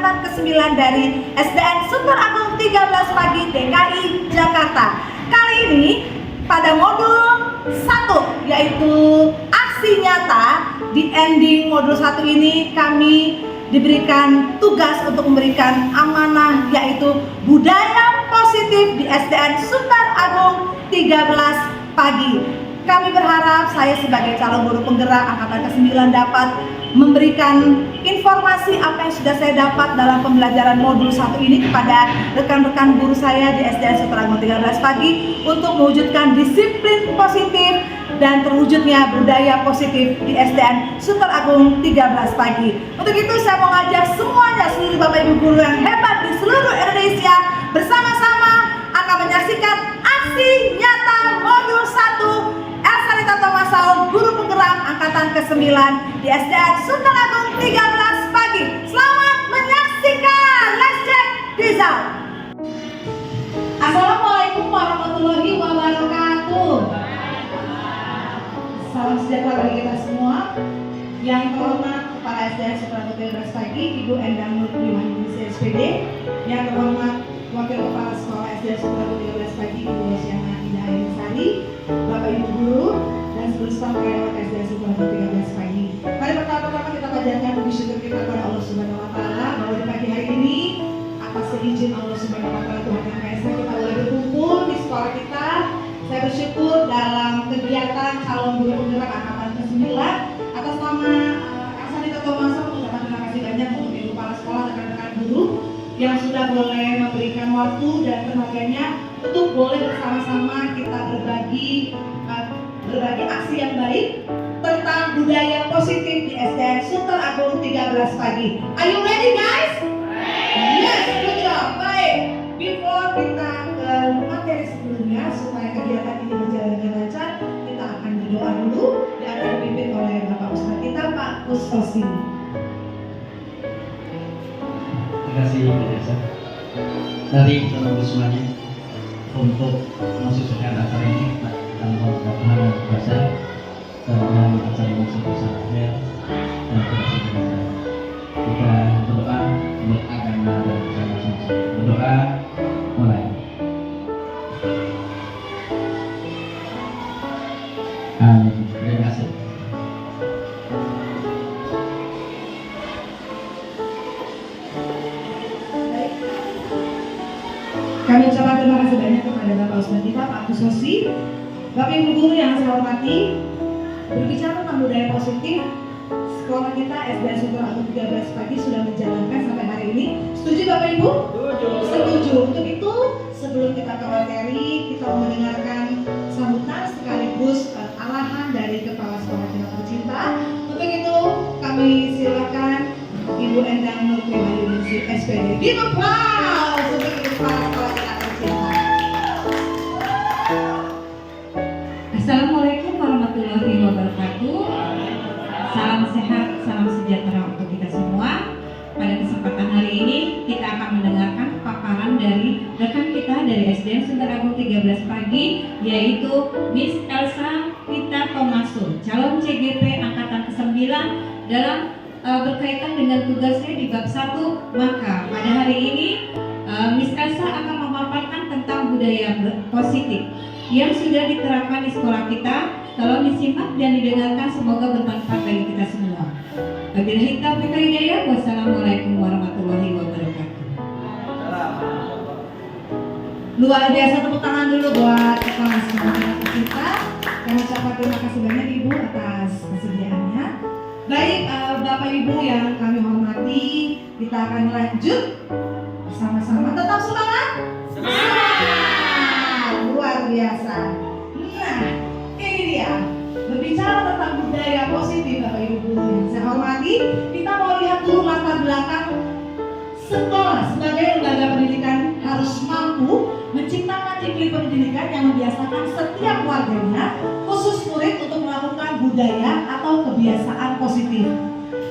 Angkatan ke-9 dari SDN Sunter Agung 13 Pagi DKI Jakarta. Kali ini pada modul 1 yaitu aksi nyata. Di ending modul 1 ini kami diberikan tugas untuk memberikan amanah yaitu budaya positif di SDN Sunter Agung 13 Pagi. Kami berharap saya sebagai calon guru penggerak Angkatan ke-9 dapat memberikan informasi apa yang sudah saya dapat dalam pembelajaran modul 1 ini kepada rekan-rekan guru saya di SDN Sunter Agung 13 Pagi untuk mewujudkan disiplin positif dan terwujudnya budaya positif di SDN Sunter Agung 13 Pagi. Untuk itu saya mau ngajak semuanya, seluruh Bapak Ibu guru yang hebat di seluruh Indonesia bersama-sama akan menyaksikan aksi nyata modul 1 Elsa Rita Thomasau, guru penggerak Angkatan ke-9 di SDN Sunter Agung 13 Pagi. Selamat menyaksikan. Let's check this out. Assalamualaikum warahmatullahi wabarakatuh. Salam sejahtera bagi kita semua. Yang terhormat Kepala SDN Sunter Agung 13 Pagi, Ibu Endang Nurul SPD. Yang terhormat Wakil Kepala Sekolah SDN Sunter Agung 13 Pagi, Ibu Yosiana Indah Sari, Bapak Ibu guru dan seluruh staf karyawan SDN Sunter Agung 13 Pagi. Pada pertama-tama kita panjatkan puji syukur kita kepada Allah Subhanahu wa taala bahwa di pagi hari ini atas izin Allah Subhanahu wa taala Tuhan Yang Maha Esa kita boleh berkumpul di sekolah kita. Saya bersyukur dalam kegiatan calon guru penggerak Angkatan ke-9 atas nama Elsa Rita Thomasau mengucapkan terima kasih banyak untuk Ibu Kepala Sekolah, rekan-rekan guru yang sudah boleh memberikan waktu dan tenaganya untuk boleh bersama-sama kita berbagi aksi yang baik tentang budaya positif di SDN Sunter Agung 13 Pagi. Are you ready guys? Yes, good job. Baik, before kita ke materi sebelumnya supaya kegiatan ini berjalan dengan lancar, kita akan berdoa dulu yang akan dipimpin oleh Bapak Ustadz kita, Pak Kustosi. Terima kasih Bu Desa. Mari kita semuanya untuk mensukseskan acara ini tanpa Tuhan yang kuasa dan acara ini bisa akhir dan kita berdoa untuk agama dan bersama-sama. Berdoa mulai. Amin. Terima kasih. Kami ucapkan terima kasih banyak kepada Bapak Ustadz kita, Pak Kustosi. Bapak Ibu guru yang saya hormati, berbicara tentang budaya positif, sekolah kita SDN Sunter Agung 13 Pagi sudah menjalankan sampai hari ini. Setuju Bapak Ibu? Setuju. Untuk itu, sebelum kita ke materi, kita mau mendengarkan sambutan sekaligus arahan dari Kepala Sekolah kita tercinta. Untuk itu, kami silakan Ibu Endang Nurul SPD. Give applause untuk Ibu Kepala Sekolah kita tercinta. Assalamualaikum warahmatullahi wabarakatuh. Salam sehat, salam sejahtera untuk kita semua. Pada kesempatan hari ini kita akan mendengarkan paparan dari rekan kita dari SDN Sunter Agung 13 Pagi, yaitu Miss Elsa Rita Thomasau, calon CGP Angkatan ke-9 dalam berkaitan dengan tugasnya di bab 1. Maka pada hari ini Miss Elsa akan memaparkan tentang budaya positif yang sudah diterapkan di sekolah kita. Tolong disimak dan didengarkan, semoga bermanfaat bagi kita semua. Wabillahi taufiq wal hidayah. Wassalamualaikum warahmatullahi wabarakatuh. Luar biasa, tepuk tangan dulu buat Kepala Sekolah kita. Kami ucapkan terima kasih banyak Ibu atas kesediaannya. Baik, Bapak Ibu yang kami hormati, kita akan lanjut bersama-sama. Tetap semangat? Semangat! Luar biasa. Nah, ini dia. Berbicara tentang budaya positif Bapak Ibu guru yang saya hormati, kita mau lihat dulu latar belakang sekolah sebagai lembaga pendidikan harus mampu menciptakan iklim pendidikan yang membiasakan setiap warganya, khusus murid, untuk melakukan budaya atau kebiasaan positif.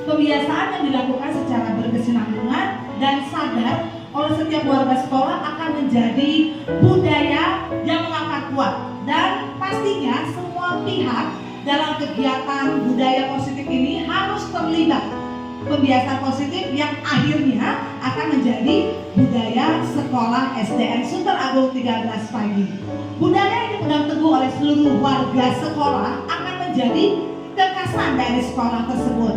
Kebiasaan yang dilakukan secara berkesinambungan dan sadar oleh setiap warga sekolah akan menjadi budaya yang mengakar kuat, dan pastinya semua pihak dalam kegiatan budaya positif ini harus terlibat pembiasaan positif yang akhirnya akan menjadi budaya sekolah SDN Sunter Agung 13 Pagi. Budaya ini pegang teguh oleh seluruh warga sekolah akan menjadi kekasan dari sekolah tersebut.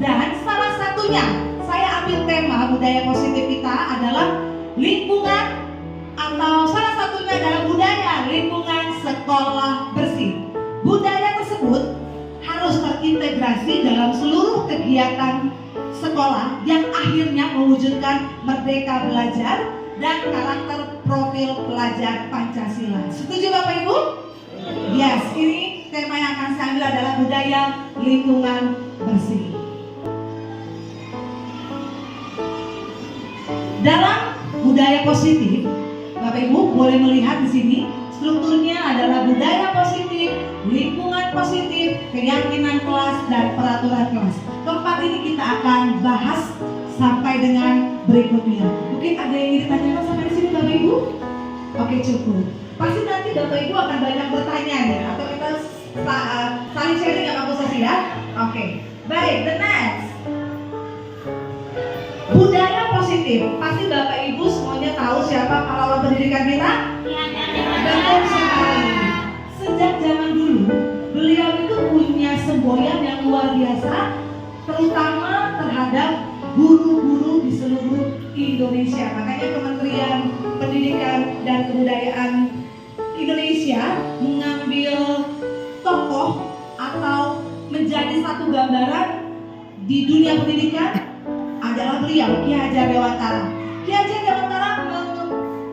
Dan salah satunya, saya ambil tema budaya positif kita adalah lingkungan, atau salah satunya adalah budaya lingkungan sekolah bersih. Budaya tersebut harus terintegrasi dalam seluruh kegiatan sekolah yang akhirnya mewujudkan merdeka belajar dan karakter profil pelajar Pancasila. Setuju Bapak Ibu? Yes, ini tema yang akan saya ambil adalah budaya lingkungan bersih. Dalam budaya positif, Bapak Ibu boleh melihat di sini strukturnya adalah budaya positif, lingkungan positif, keyakinan kelas, dan peraturan kelas. Keempat ini kita akan bahas sampai dengan berikutnya. Mungkin ada yang ingin ditanyakan sampai di sini Bapak Ibu? Oke, cukup. Pasti nanti Bapak Ibu akan banyak bertanya ya, atau kita saling sharing ya Pak Kusasi ya. Oke, baik, the next. Budaya positif, pasti Bapak Ibu semuanya tahu siapa pahlawan pendidikan kita? Betul sekali. Sejak zaman dulu, beliau itu punya semboyan yang luar biasa, terutama terhadap guru-guru di seluruh Indonesia. Makanya Kementerian Pendidikan dan Kebudayaan Indonesia mengambil tokoh atau menjadi satu gambaran di dunia pendidikan adalah beliau, Ki Hajar Dewantara. Ki Hajar Dewantara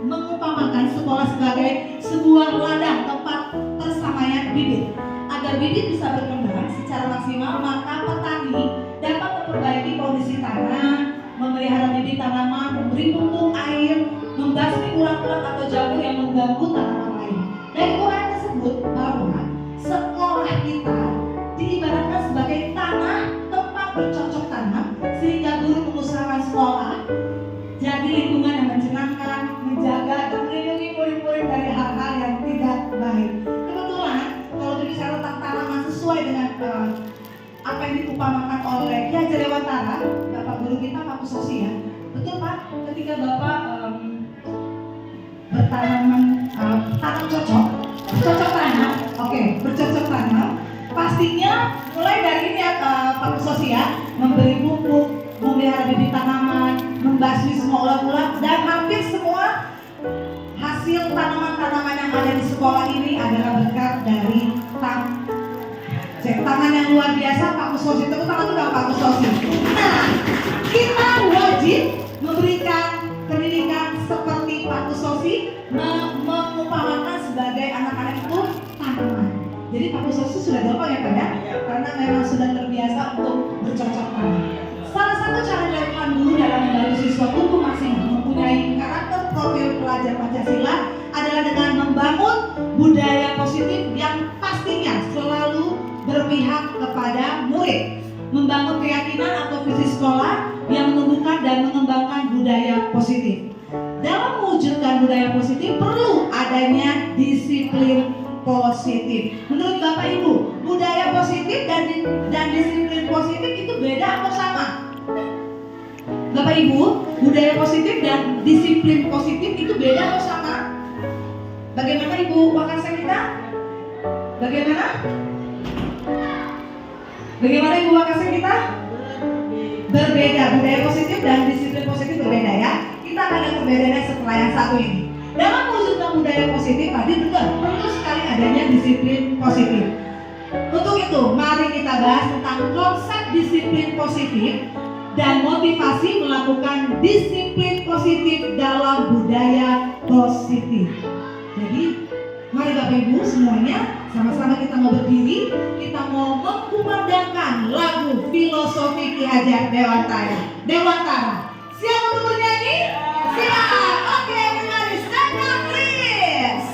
mengumpamakan sekolah sebagai sebuah ladang tempat tersamaian bibit. Agar bibit bisa berkembang secara maksimal, maka petani dapat memperbaiki kondisi tanah, memelihara bibit tanaman, memberi pupuk air, membasmi ulat-ulat atau jamur yang mengganggu tanaman lain. Dari uraian tersebut bahwa sekolah kita diibaratkan sebagai tanah tempat bercocok tanam, sehingga guru mengusahakan sekolah jadi lingkungan yang menyenangkan, menjaga dan melindungi murid-murid dari hal-hal yang tidak baik. Kebetulan kalau berbicara tentang tanaman sesuai dengan apa yang diupamakan oleh Ki Hajar Dewantara, Bapak guru kita Pak Kusosi ya. Betul Pak, ketika Bapak bertanaman tanam cocok tanam, oke, bercocok tanam, pastinya mulai dari ini ya Pak Kusosi ya, memberi pupuk, memelihara bibit tanaman, membasmi semua ulat-ulat, dan hampir semua hasil tanaman-tanaman yang ada di sekolah ini adalah berkat dari tangan yang luar biasa Pak Kusosi. Tepuk tangan dulu Pak Kusosi. Nah, kita wajib memberikan pendidikan seperti Pak Kusosi, mengumpamakan sebagai anak-anak itu tanaman. Jadi Pak Kusosi sudah gampang ya Pak ya, karena memang sudah terbiasa untuk bercocok tanam. Salah satu cara dilakukan guru dalam membantu siswa tumbuh maksimal mempunyai karakter profil pelajar Pancasila adalah dengan membangun budaya positif yang pastinya selalu berpihak kepada murid, membangun keyakinan atau visi sekolah yang menumbuhkan dan mengembangkan budaya positif. Dalam mewujudkan budaya positif perlu adanya disiplin positif. Menurut Bapak Ibu, budaya positif dan disiplin positif itu beda atau sama? Bapak Ibu, budaya positif dan disiplin positif itu beda atau sama? Bagaimana Ibu Wakasek kita? Bagaimana? Bagaimana Ibu Wakasek kita? Berbeda. Budaya positif dan disiplin positif berbeda ya. Kita akan lihat perbedaannya setelah yang satu ini. Dalam mewujudkan budaya positif tadi betul, perlu sekali adanya disiplin positif. Untuk itu, mari kita bahas tentang konsep disiplin positif dan motivasi melakukan disiplin positif dalam budaya positif. Jadi, mari Bapak Ibu semuanya sama-sama kita mau berdiri, kita mau mengkumandangkan lagu filosofi Ki Hajar Dewantara. Siap untuk bernyanyi? Siap. Oke, mari stand up please.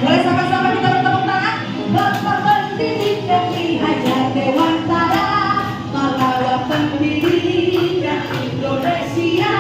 Boleh sama-sama kita bertepuk tangan. Bapak pendidikan Ki Hajar Dewantara, pahlawan pendidikan Indonesia.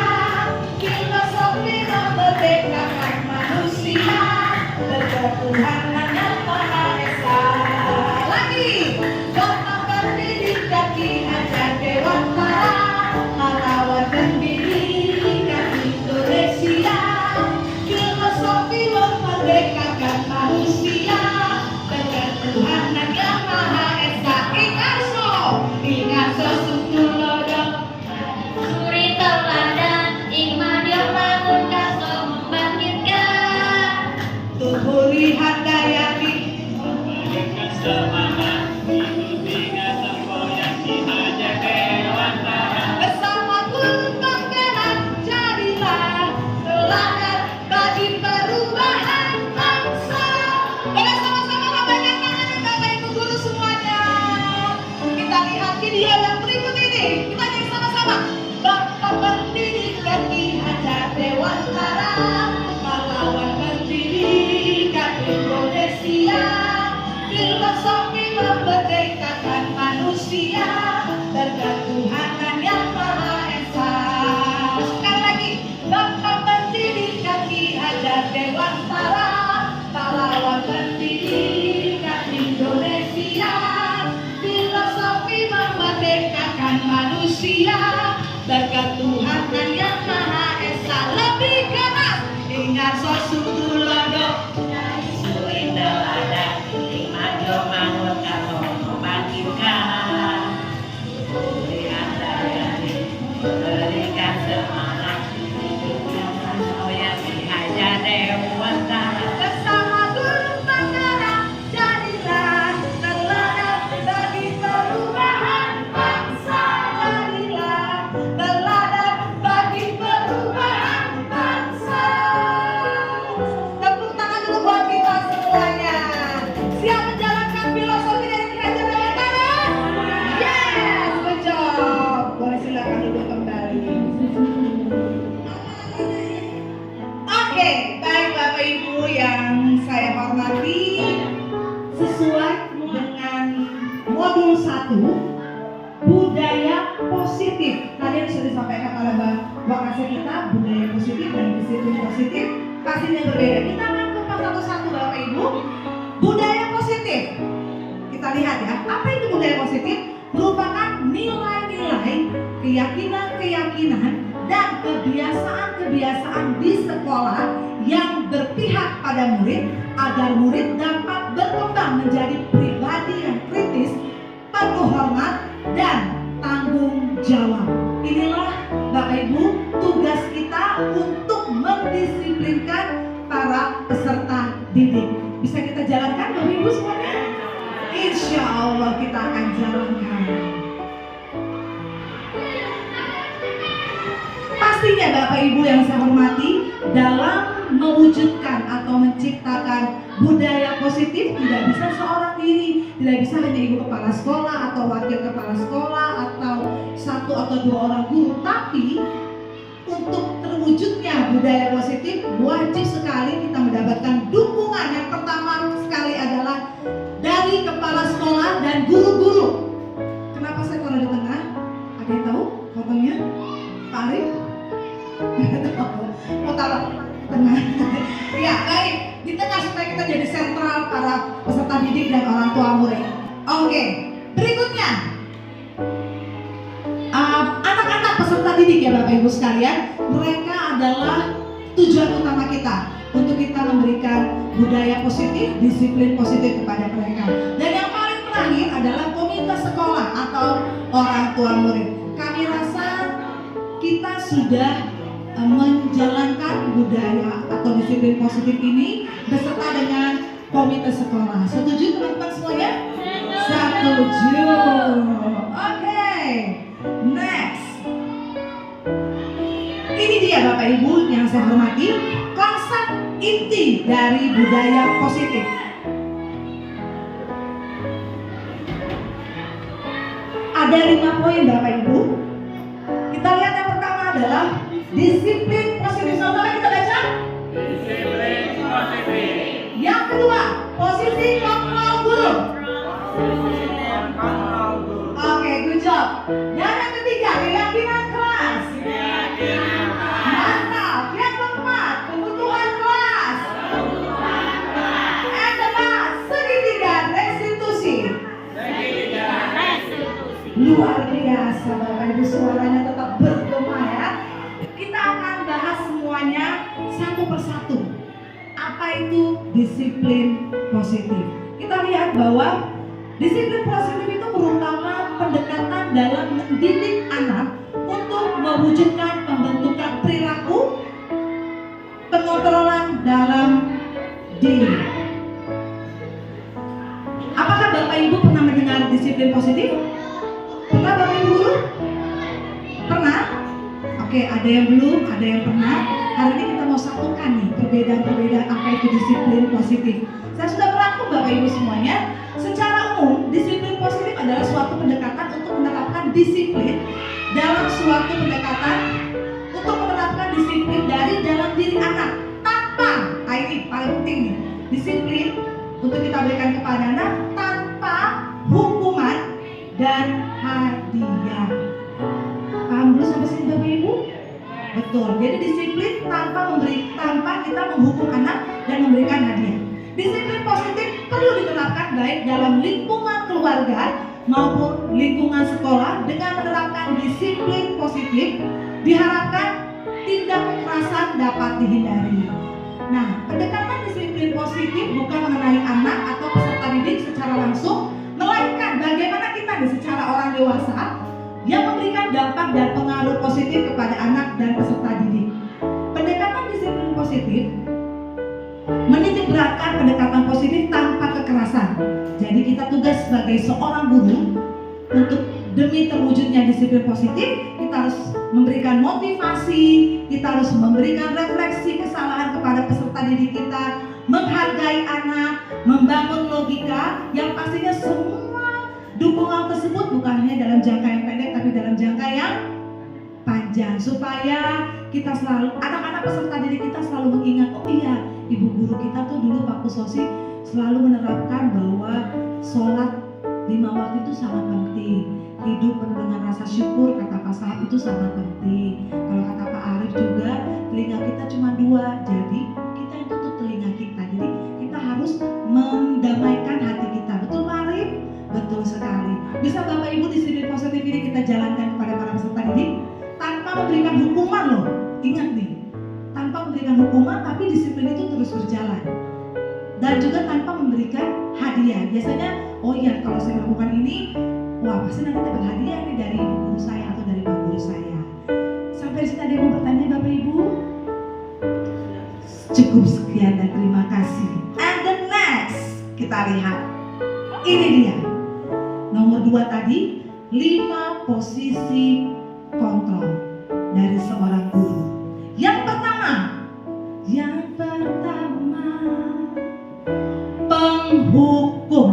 bahasa kita budaya positif dan disiplin positif pastinya berbeda. Kita akan kupas satu-satu Bapak Ibu. Budaya positif, kita lihat ya, apa itu budaya positif? Merupakan nilai-nilai, keyakinan-keyakinan dan kebiasaan-kebiasaan di sekolah yang berpihak pada murid agar murid dapat berkembang menjadi pribadi yang kritis, penuh hormat dan tanggung jawab. Inilah Bapak Ibu tugas kita untuk mendisiplinkan para peserta didik. Bisa kita jalankan Bapak Ibu semuanya? Insya Allah kita akan jalankan. Pastinya Bapak Ibu yang saya hormati, dalam mewujudkan atau menciptakan budaya positif tidak bisa seorang diri, tidak bisa hanya ibu kepala sekolah atau wakil kepala sekolah atau satu atau dua orang guru, tapi untuk terwujudnya budaya positif wajib sekali kita mendapatkan dukungan. Yang pertama sekali adalah dari kepala sekolah dan guru-guru. Kenapa saya taruh di tengah? Ada yang tahu fotonya? Pak Arif? Mau taruh tengah? Ya baik, di tengah supaya kita jadi sentral para peserta didik dan orang tua murid. Oke, berikutnya anak-anak peserta didik ya Bapak Ibu sekalian, mereka adalah tujuan utama kita untuk kita memberikan budaya positif, disiplin positif kepada mereka. Dan yang paling terakhir adalah komunitas sekolah atau orang tua murid. Kami rasa kita sudah menjalankan budaya atau disiplin positif ini beserta dengan komite sekolah. Setuju teman-teman semuanya? Setuju. Oke. Next. Ini dia Bapak Ibu yang saya hormati, konsep inti dari budaya positif. Ada 5 poin Bapak Ibu. Kita lihat yang pertama adalah disiplin positif. Sama kita baca. Disiplin positif. Yang kedua, posisi kontrol guru. Oke, good job. Dan yang ketiga, keyakinan kelas. Mantap. Yang keempat, kebutuhan kelas. And the last, segitiga restitusi. Luar biasa Bapak Ibu, suaranya tetap bergema ya. Kita akan bahas semuanya satu persatu. Apa itu disiplin positif? Kita lihat bahwa disiplin positif itu merupakan pendekatan dalam mendidik anak untuk mewujudkan pembentukan perilaku, pengontrolan dalam diri. Apakah Bapak Ibu pernah mendengar disiplin positif? Pernah Bapak Ibu guru? Pernah? Oke, ada yang belum, ada yang pernah. Hari ini kita mau satukan nih perbedaan-perbedaan apa itu disiplin positif. Saya sudah merangkum Bapak Ibu semuanya. Secara umum, disiplin positif adalah suatu pendekatan untuk menerapkan disiplin dalam suatu pendekatan untuk menerapkan disiplin dari dalam diri anak tanpa, ini paling penting nih, disiplin untuk kita berikan kepada anak tanpa hukuman dan hadiah. Paham dulu sampai sini Bapak Ibu? Betul. Jadi disiplin tanpa kita menghukum anak dan memberikan hadiah. Disiplin positif perlu diterapkan baik dalam lingkungan keluarga maupun lingkungan sekolah. Dengan menerapkan disiplin positif, diharapkan tindak kekerasan dapat dihindari. Nah, pendekatan disiplin positif bukan mengenai anak atau peserta didik secara langsung, melainkan bagaimana kita secara orang dewasa yang memberikan dampak dan pengaruh positif kepada anak dan peserta didik. Pendekatan disiplin positif menitik beratkan pendekatan positif tanpa kekerasan. Jadi kita tugas sebagai seorang guru untuk demi terwujudnya disiplin positif, kita harus memberikan motivasi, kita harus memberikan refleksi kesalahan kepada peserta didik kita, menghargai anak, membangun logika, yang pastinya semua dukungan tersebut bukan hanya dalam jangka yang pendek tapi dalam jangka yang panjang, supaya kita selalu, anak-anak peserta didik kita selalu mengingat, oh iya, ibu guru kita tuh dulu waktu sosi selalu menerapkan bahwa sholat 5 waktu itu sangat penting, hidup penuh dengan rasa syukur, kata Pak Sahab itu sangat penting. Kalau kata Pak Arif telinga kita cuma 2, jadi kita yang tutup telinga kita. Jadi kita harus mendamaikan hati kita. Betul Pak Arif? Betul sekali. Bisa Bapak Ibu disiplin positif ini kita jalankan kepada para peserta didik tanpa memberikan hukuman loh. Ingat nih, tanpa memberikan hukuman tapi disiplin itu terus berjalan. Dan juga tanpa memberikan hadiah. Biasanya, oh iya kalau saya melakukan ini, wah pasti nanti dapat hadiah nih dari guru saya atau dari pak guru saya. Sampai di sini ada yang mau bertanya Bapak Ibu? Cukup sekian dan terima kasih. And the next, kita lihat. Ini dia. Nomor 2 tadi, 5 posisi kontrol dari seorang guru. Yang pertama, penghukum.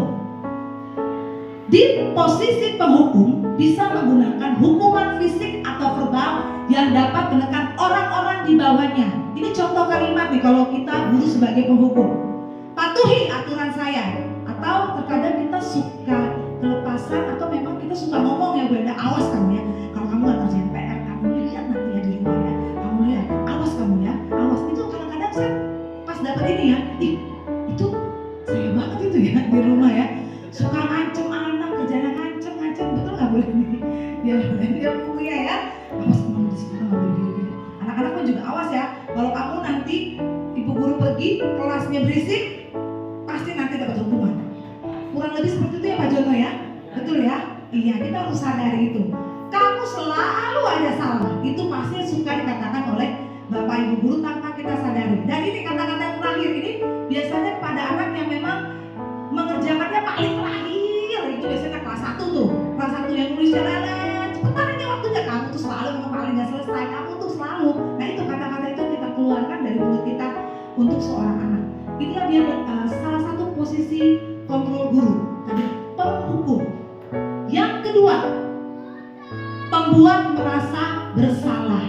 Di posisi penghukum bisa menggunakan hukuman fisik atau verbal yang dapat menekan orang-orang di bawahnya. Ini contoh kalimat nih kalau kita guru sebagai penghukum. Patuhi aturan saya. Atau terkadang kita suka kelepasan atau memang kita suka ngomong ya Brenda, awas kamu ya. Kalau kamu nggak kerjain PR, kamu lihat nanti ya di rumah ya. Kamu lihat, awas kamu ya, awas. Itu kadang-kadang saya pas dapat ini ya, itu saya banget itu ya di rumah ya. Suka ngancem anak, kerjanya ngancem, betul nggak boleh nih? Dia punya ya. Awas kamu di sekolah nggak boleh gini. Anak-anak pun juga awas ya. Kalau kamu nanti ibu guru pergi, kelasnya berisik, pasti nanti dapat hukuman. Kurang lebih seperti itu ya Pak Jono ya. Betul ya? Iya, kita harus sadari itu. Kamu selalu ada salah. Itu pasti suka dikatakan oleh Bapak Ibu guru tanpa kita sadari. Dan ini kata-kata yang terakhir ini biasanya pada anak yang memang mengerjakannya paling terakhir. Itu biasanya kelas 1 tuh. Kelas 1 yang nulisnya lelet. Cepetan aja waktunya. Kamu tuh selalu paling gak selesai. Kamu tuh selalu. Nah itu kata-kata itu kita keluarkan dari mulut kita untuk seorang anak. Inilah dia salah satu posisi kontrol guru. Tadi penghukum. Yang kedua, pembuat merasa bersalah.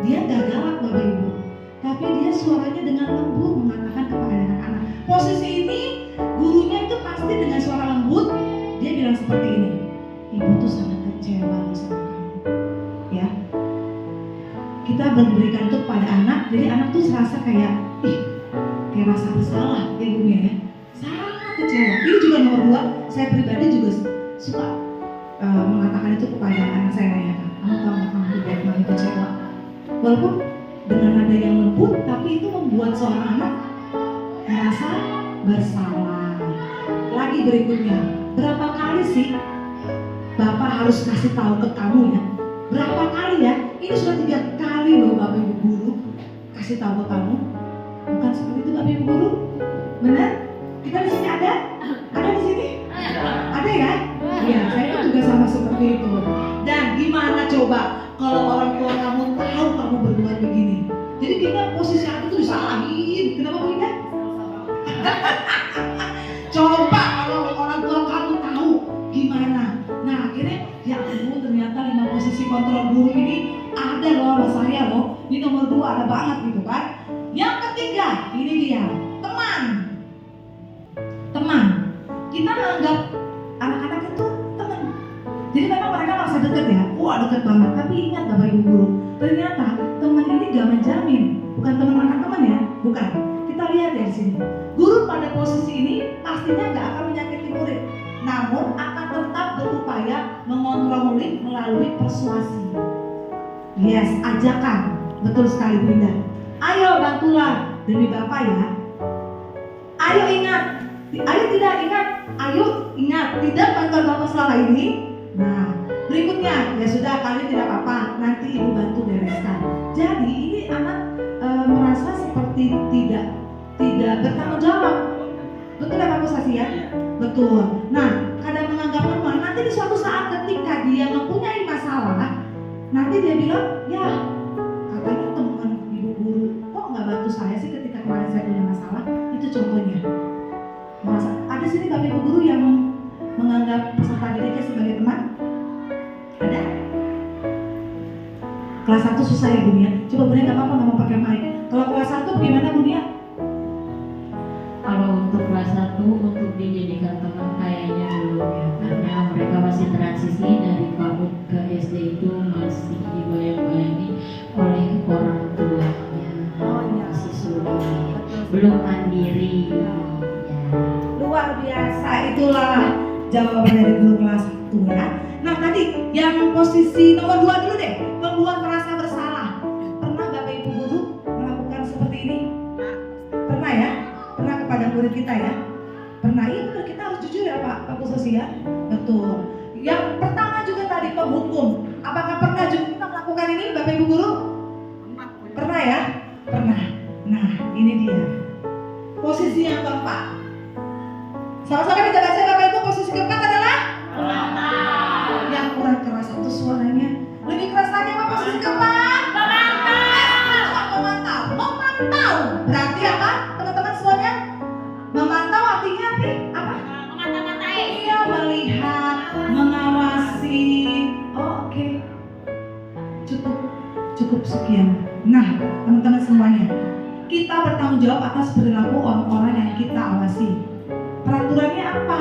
Dia gak galak Bapak Ibu, tapi dia suaranya dengan lembut mengatakan kepada anak-anak. Posisi ini gurunya itu pasti dengan suara lembut. Dia bilang seperti ini, ibu tuh sangat kecewa sama kamu. Ya, kita memberikan itu kepada anak, jadi anak tuh serasa kayak kayak rasa bersalah ya gurunya ya. Sangat kecewa. Ini juga nomor 2. Saya pribadi juga suka mengatakan itu kepada anak saya ya. Kamu tahu nggak kamu tidak pernah kecewa. Walaupun dengan nada yang lembut, tapi itu membuat seorang anak merasa bersalah. Lagi berikutnya, berapa kali sih Bapak harus kasih tahu ke kamu ya? Berapa kali ya? Ini sudah 3 kali loh Bapak Ibu guru kasih tahu ke kamu. Bukan seperti itu Bapak Ibu guru? Benar? Kita di sini ada? Ada di sini? Ada ya? Iya, saya juga sama seperti itu. Dan gimana coba kalau orang tua kamu tahu kamu berbuat begini? Jadi kita posisi anak itu disalahin. Kenapa begitu? Coba kalau orang tua kamu tahu gimana? Nah akhirnya ya ampun ternyata 5 posisi kontrol guru ini ada loh sama saya loh. Ini nomor 2 ada banget gitu kan. Yang ketiga ini dia teman. Kita menganggap anak-anak itu teman. Jadi memang mereka merasa dekat ya. Wah dekat banget. Tapi ingat Bapak Ibu guru, ternyata teman ini gak menjamin. Bukan teman makan teman ya. Bukan. Kita lihat ya di sini. Guru pada posisi ini pastinya gak akan menyakiti murid. Namun akan tetap berupaya mengontrol murid melalui persuasi. Yes, ajakan. Betul sekali Bunda. Ayo bantulah demi Bapak ya. Ayo ingat. Ayo tidak ingat. Ayo ingat. Tidak bantuan Bapak selama ini. Nah berikutnya ya sudah kalian tidak apa-apa. Nanti ibu bantu bereskan. Jadi ini anak merasa seperti tidak bertanggung jawab. Betul ya Pak Kusasi ya? Betul. Nah kadang menganggap teman. Nanti di suatu saat ketika dia mempunyai masalah, nanti dia bilang ya katanya teman ibu guru kok nggak bantu saya sih ketika kemarin saya punya masalah. Itu contohnya. Ada sini Bapak Ibu guru yang menganggap peserta didiknya sebagai teman? Ada? Kelas 1 susah ya Bunia. Coba Bunia nggak apa-apa nggak mau pakai mic. Kalau kelas 1 gimana Bunia? Kalau untuk kelas 1 untuk dijadikan teman kayaknya belum ya, karena mereka masih transisi dari PAUD ke SD itu masih dibayang-bayangi oleh orang tuanya. belum mandiri. Ya. Luar biasa, itulah jawaban dari guru kelas 1 ya. Nah tadi yang posisi nomor 2 dulu deh, membuat merasa bersalah. Pernah Bapak Ibu guru melakukan seperti ini? Pernah ya? Pernah kepada murid kita ya? Pernah, iya benar, kita harus jujur ya Pak Kusosi ya. Betul. Yang pertama juga tadi penghukum. Apakah pernah juga kita melakukan ini Bapak Ibu guru? Pernah ya? Pernah. Nah ini dia posisi yang keempat. Sama-sama kita baca Bapak Ibu, posisi keempat adalah yang kurang keras itu suaranya. Lebih keras lagi apa posisi keempat? Memantau. Memantau. Berarti apa teman-teman semuanya? Memantau artinya apa? Iya, melihat, mengawasi. Oh, oke. Cukup sekian. Nah, teman-teman semuanya, kita bertanggung jawab atas perilaku orang-orang yang kita awasi. Peraturannya apa?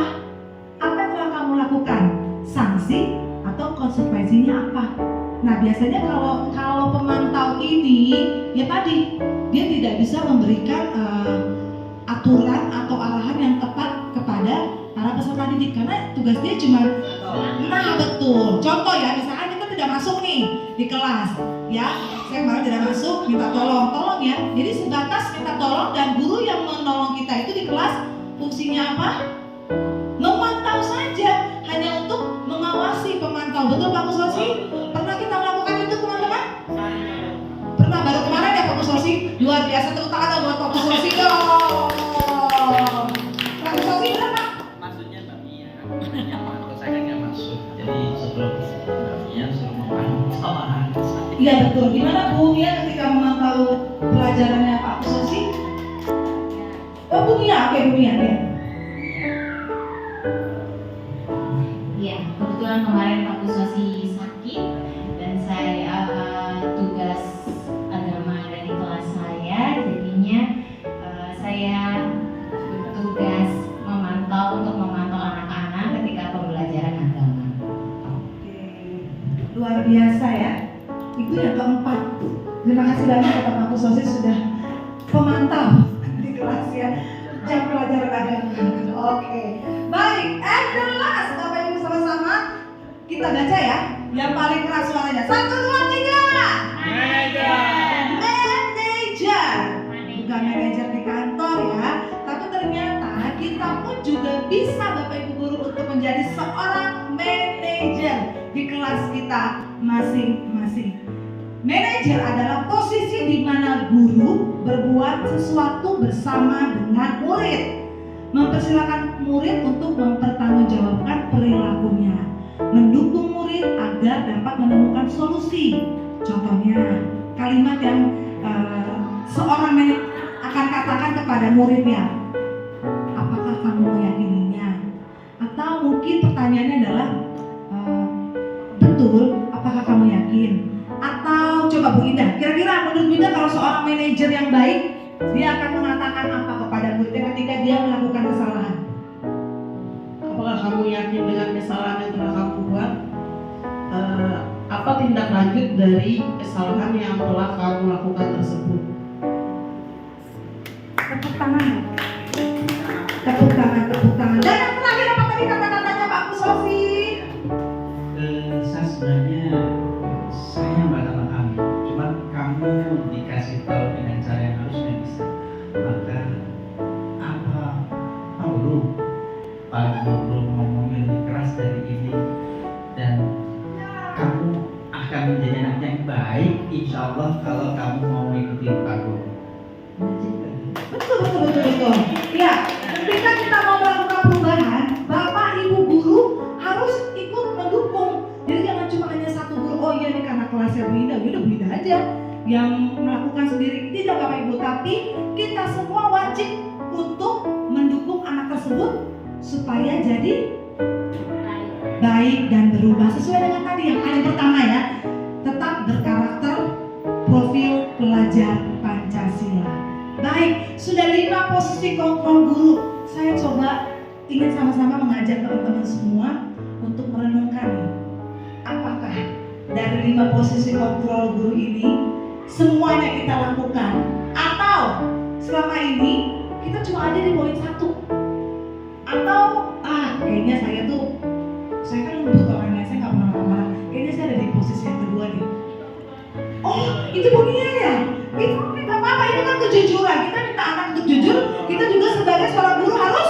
Apa yang telah kamu lakukan? Sanksi atau konsekuensinya apa? Nah, biasanya kalau pemantau ini, ya tadi dia tidak bisa memberikan aturan atau arahan yang tepat kepada para peserta didik karena tugas dia cuma betul. Contoh ya, misalkan kita tidak masuk nih di kelas, ya saya kemarin tidak masuk, minta tolong ya. Jadi sebatas minta tolong dan guru yang menolong kita itu di kelas fungsinya apa? Memantau saja, hanya untuk mengawasi, pemantau. Betul Pak Kusosi? Pernah kita melakukan itu teman-teman? Pernah, baru kemarin ya Pak Kusosi? Luar biasa, tepuk tangan buat Pak Kusosi dong. Pak Kusosi berapa? Maksudnya Mbak Mia, kalau saya kan nggak masuk, jadi sebelum Mbak Mia suruh memantau anak saya. Iya betul. Gimana Bu Mia ketika memantau pelajarannya Pak Kusosi? Oh Bu Mia, oke Bu Mia ya. Iya, kebetulan kemarin Pak Kusosi sakit dan saya tugas agama ada di kelas saya, jadinya saya bertugas untuk memantau anak-anak ketika pembelajaran agama. Oke, luar biasa ya. Itu yang keempat. Terima kasih banyak Bapak Pak Kusosi sudah pemantau di kelas ya, jam pelajaran agama. Oke, baik. And the last, Bapak Ibu sama-sama kita baca ya. Yang paling keras suaranya. 1, 2, 3. Manajer. Bukan manajer di kantor ya, tapi ternyata kita pun juga bisa Bapak Ibu guru untuk menjadi seorang manajer di kelas kita masing-masing. Manajer adalah posisi di mana guru berbuat sesuatu bersama dengan murid, mempersilahkan murid untuk mempertanggungjawabkan perilakunya, mendukung murid agar dapat menemukan solusi. Contohnya kalimat yang seorang manajer akan katakan kepada muridnya, apakah kamu meyakininya? Atau mungkin pertanyaannya adalah, betul, apakah kamu yakin? Atau coba Bu Indah, kira-kira menurut Bu Indah kalau seorang manajer yang baik, dia akan mengatakan apa kepada muridnya ketika dia melakukan kesalahan? Apakah kamu yakin dengan kesalahan yang telah kamu buat? Apa tindak lanjut dari kesalahan yang telah kamu lakukan tersebut? Tepuk tangan. Tepuk tangan. Dan yang terakhir apa tadi kata-katanya Pak Kusosi? Saya sebenarnya saya nggak ada kami, cuman kamu dikasih tahu dengan cara yang harusnya bisa. Maka apa perlu paling belum ngomongin lebih keras dari ini dan kamu akan menjadi anak yang baik insya Allah kalau kamu mau mengikuti Pak Guru. Betul. Ya, ketika kita mau melakukan perubahan, Bapak Ibu guru harus ikut mendukung. Jadi jangan cuma hanya satu guru, oh iya nih karena kelasnya Bu Indah, udah Bu Indah aja yang melakukan sendiri. Tidak Bapak Ibu, tapi kita semua wajib untuk mendukung anak tersebut supaya jadi baik dan berubah sesuai dengan tadi yang paling pertama ya, tetap berkarakter, profil pelajar Pancasila. Baik, sudah 5 posisi kontrol guru. Saya coba ingin sama-sama mengajak teman-teman semua untuk merenungkan nih, apakah dari 5 posisi kontrol guru ini semuanya kita lakukan atau selama ini kita cuma ada di poin 1, atau kayaknya saya kan lembut orangnya, saya nggak pernah marah-marah, kayaknya saya ada di posisi yang kedua nih. Oh, itu bunyinya ya? Itu nggak apa-apa, itu kan kejujuran. Kita minta anak untuk jujur, kita juga sebagai seorang guru harus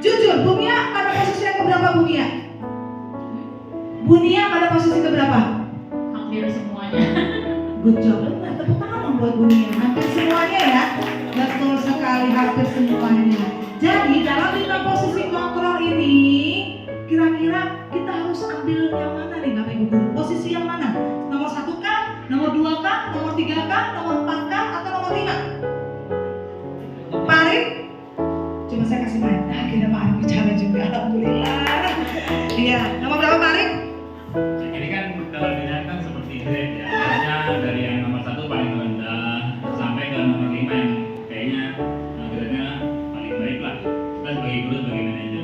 jujur. Bunia pada posisi yang keberapa Bunia? Bunia pada posisi keberapa? Hampir semuanya. Good job, benar, tepuk tangan buat Bunia. Hampir semuanya ya, betul sekali, hampir semuanya. Jadi dalam 5 posisi kontrol ini, kira-kira kita harus ambil yang mana nih Bapak Ibu Guru? Posisi yang mana? Nomor 1 kah? Nomor 2 kah? Nomor 3 kah? Nomor 4 kah? Atau nomor 5? Pak Arif? Coba saya kasih mic. Akhirnya Pak Arif bicara juga, alhamdulillah. Iya, nomor berapa Pak Arif? Ini kan kalau dilihat kan seperti grade ya. Artinya dari yang nomor 1 paling rendah sampai ke nomor 5 yang kayaknya grade-nya paling baik lah. Kita sebagai guru, sebagai manajer.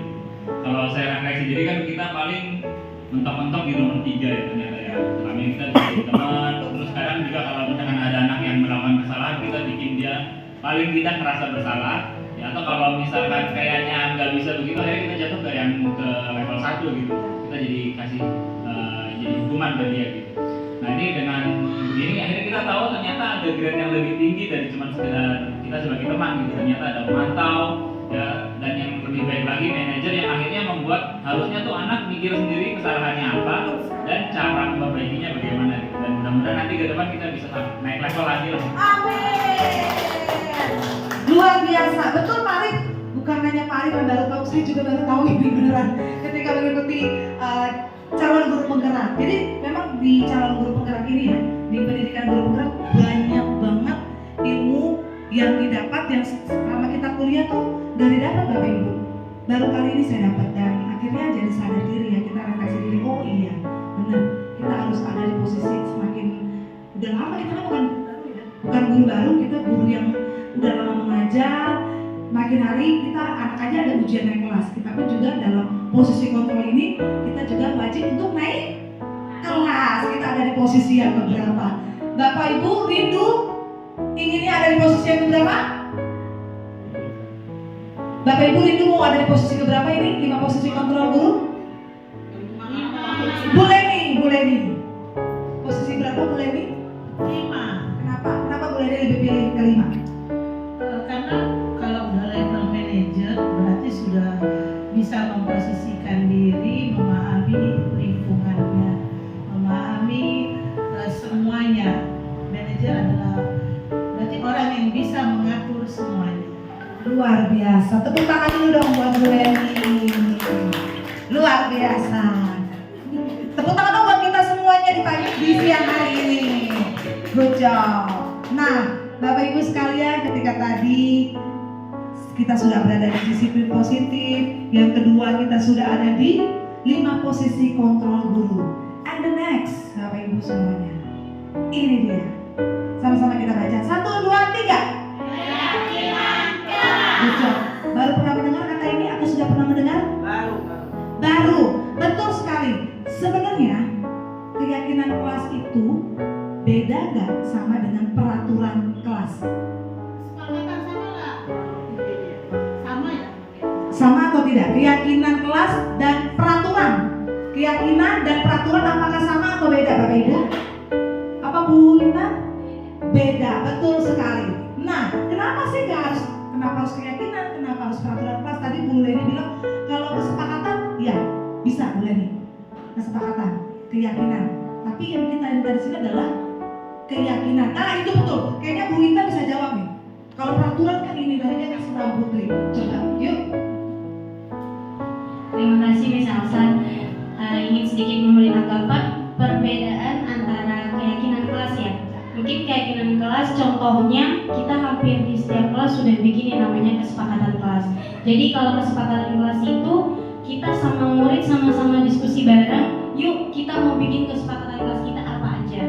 Kalau saya rangkai sendiri kan kita paling mentok-mentok di nomor 3 ya ternyata ya. Kami kita jadi teman. Terus sekarang juga kalau misalkan ada anak yang melakukan kesalahan, kita bikin dia paling tidak merasa bersalah. Ya, atau kalau misalkan kayaknya nggak bisa begitu, akhirnya kita jatuh ke yang ke level 1 gitu. Kita jadi kasih jadi hukuman bagi dia gitu. Nah ini dengan begini akhirnya kita tahu ternyata ada grade yang lebih tinggi dari cuma sekedar kita sebagai teman gitu. Ternyata ada pemantau ya, dan yang lebih baik lagi manajer yang akhirnya membuat harusnya tuh anak mikir sendiri kesalahannya apa dan cara memperbaikinya bagaimana gitu. Dan mudah-mudahan nanti ke depan kita bisa naik level lagi lah. Amin. Luar biasa, betul Pak Arif. Bukan hanya Pak Arif yang baru tahu, saya juga baru tahu ini beneran ketika mengikuti calon guru penggerak. Jadi memang di calon guru penggerak ini ya, di pendidikan guru penggerak banyak banget ilmu yang didapat yang selama kita kuliah tuh gak didapat Bapak Ibu. Baru kali ini saya dapat dan akhirnya jadi sadar diri ya, kita refleksi diri. Oh iya, benar. Kita harus ada di posisi semakin udah lama, kita kan bukan guru baru, kita guru yang udah lama mengajar. Makin hari kita anak aja ada ujian naik kelas. Kita pun juga dalam posisi kontrol ini kita juga wajib untuk naik kelas. Kita ada di posisi yang keberapa? Bapak Ibu rindu inginnya ada di posisi yang keberapa? Bapak Ibu rindu mau ada di posisi keberapa ini? 5 posisi kontrol guru? Bu Leni. Posisi berapa Bu Leni? 5. Kenapa? Kenapa Bu Leni lebih pilih ke-5? Karena kalau udah level manager berarti sudah bisa memposisikan diri, memahami lingkungannya, memahami semuanya. Manager adalah berarti orang yang bisa mengatur semuanya. Luar biasa. Tepuk tangan dulu dong buat Bu Leni. Luar biasa. Tepuk tangan dong buat kita semuanya di siang hari ini. Good job. Nah, Bapak Ibu sekalian, ketika tadi kita sudah berada di disiplin positif, yang kedua kita sudah ada di 5 posisi kontrol guru. And the next, Bapak Ibu semuanya, ini dia. Sama-sama kita baca. 1, 2, 3. Keyakinan kelas. Good job. Baru pernah mendengar kata ini? Aku sudah pernah mendengar? Baru. Betul sekali. Sebenarnya keyakinan kelas itu beda gak sama dengan peraturan kelas? Kesepakatan sama nggak? Sama ya? Sama atau tidak? Keyakinan kelas dan peraturan. Keyakinan dan peraturan apakah sama atau beda Bapak Ibu? Apa Bu Linda? Beda, betul sekali. Nah, kenapa sih kenapa harus keyakinan? Kenapa harus peraturan kelas? Tadi Bu Leni bilang kalau kesepakatan, ya bisa Bu Leni. Kesepakatan, keyakinan. Tapi yang kita lihat di sini adalah keyakinan. Nah itu betul. Kayaknya Bu Linda bisa jawab nih. Kalau peraturan kan ini tadi dia kasih tahu Putri. Coba, yuk. Terima kasih Miss Alsan. Ingin sedikit memberi tanggapan perbedaan antara keyakinan kelas ya. Mungkin keyakinan kelas contohnya kita hampir di setiap kelas sudah bikin yang namanya kesepakatan kelas. Jadi kalau kesepakatan kelas itu kita sama murid sama-sama diskusi bareng. Yuk kita mau bikin kesepakatan kelas kita apa aja.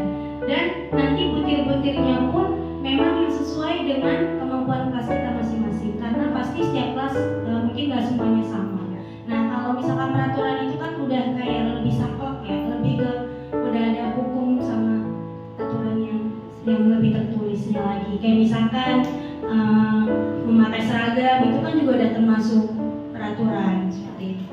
Dan nanti butir-butirnya pun memang yang sesuai dengan kemampuan kelas kita masing-masing. Karena pasti setiap kelas mungkin nggak semuanya sama. Nah kalau misalkan peraturan itu kan udah kayak lebih saklek ya, lebih ke udah ada hukum sama aturan yang lebih tertulisnya lagi. Kayak misalkan memakai seragam itu kan juga udah termasuk peraturan seperti itu.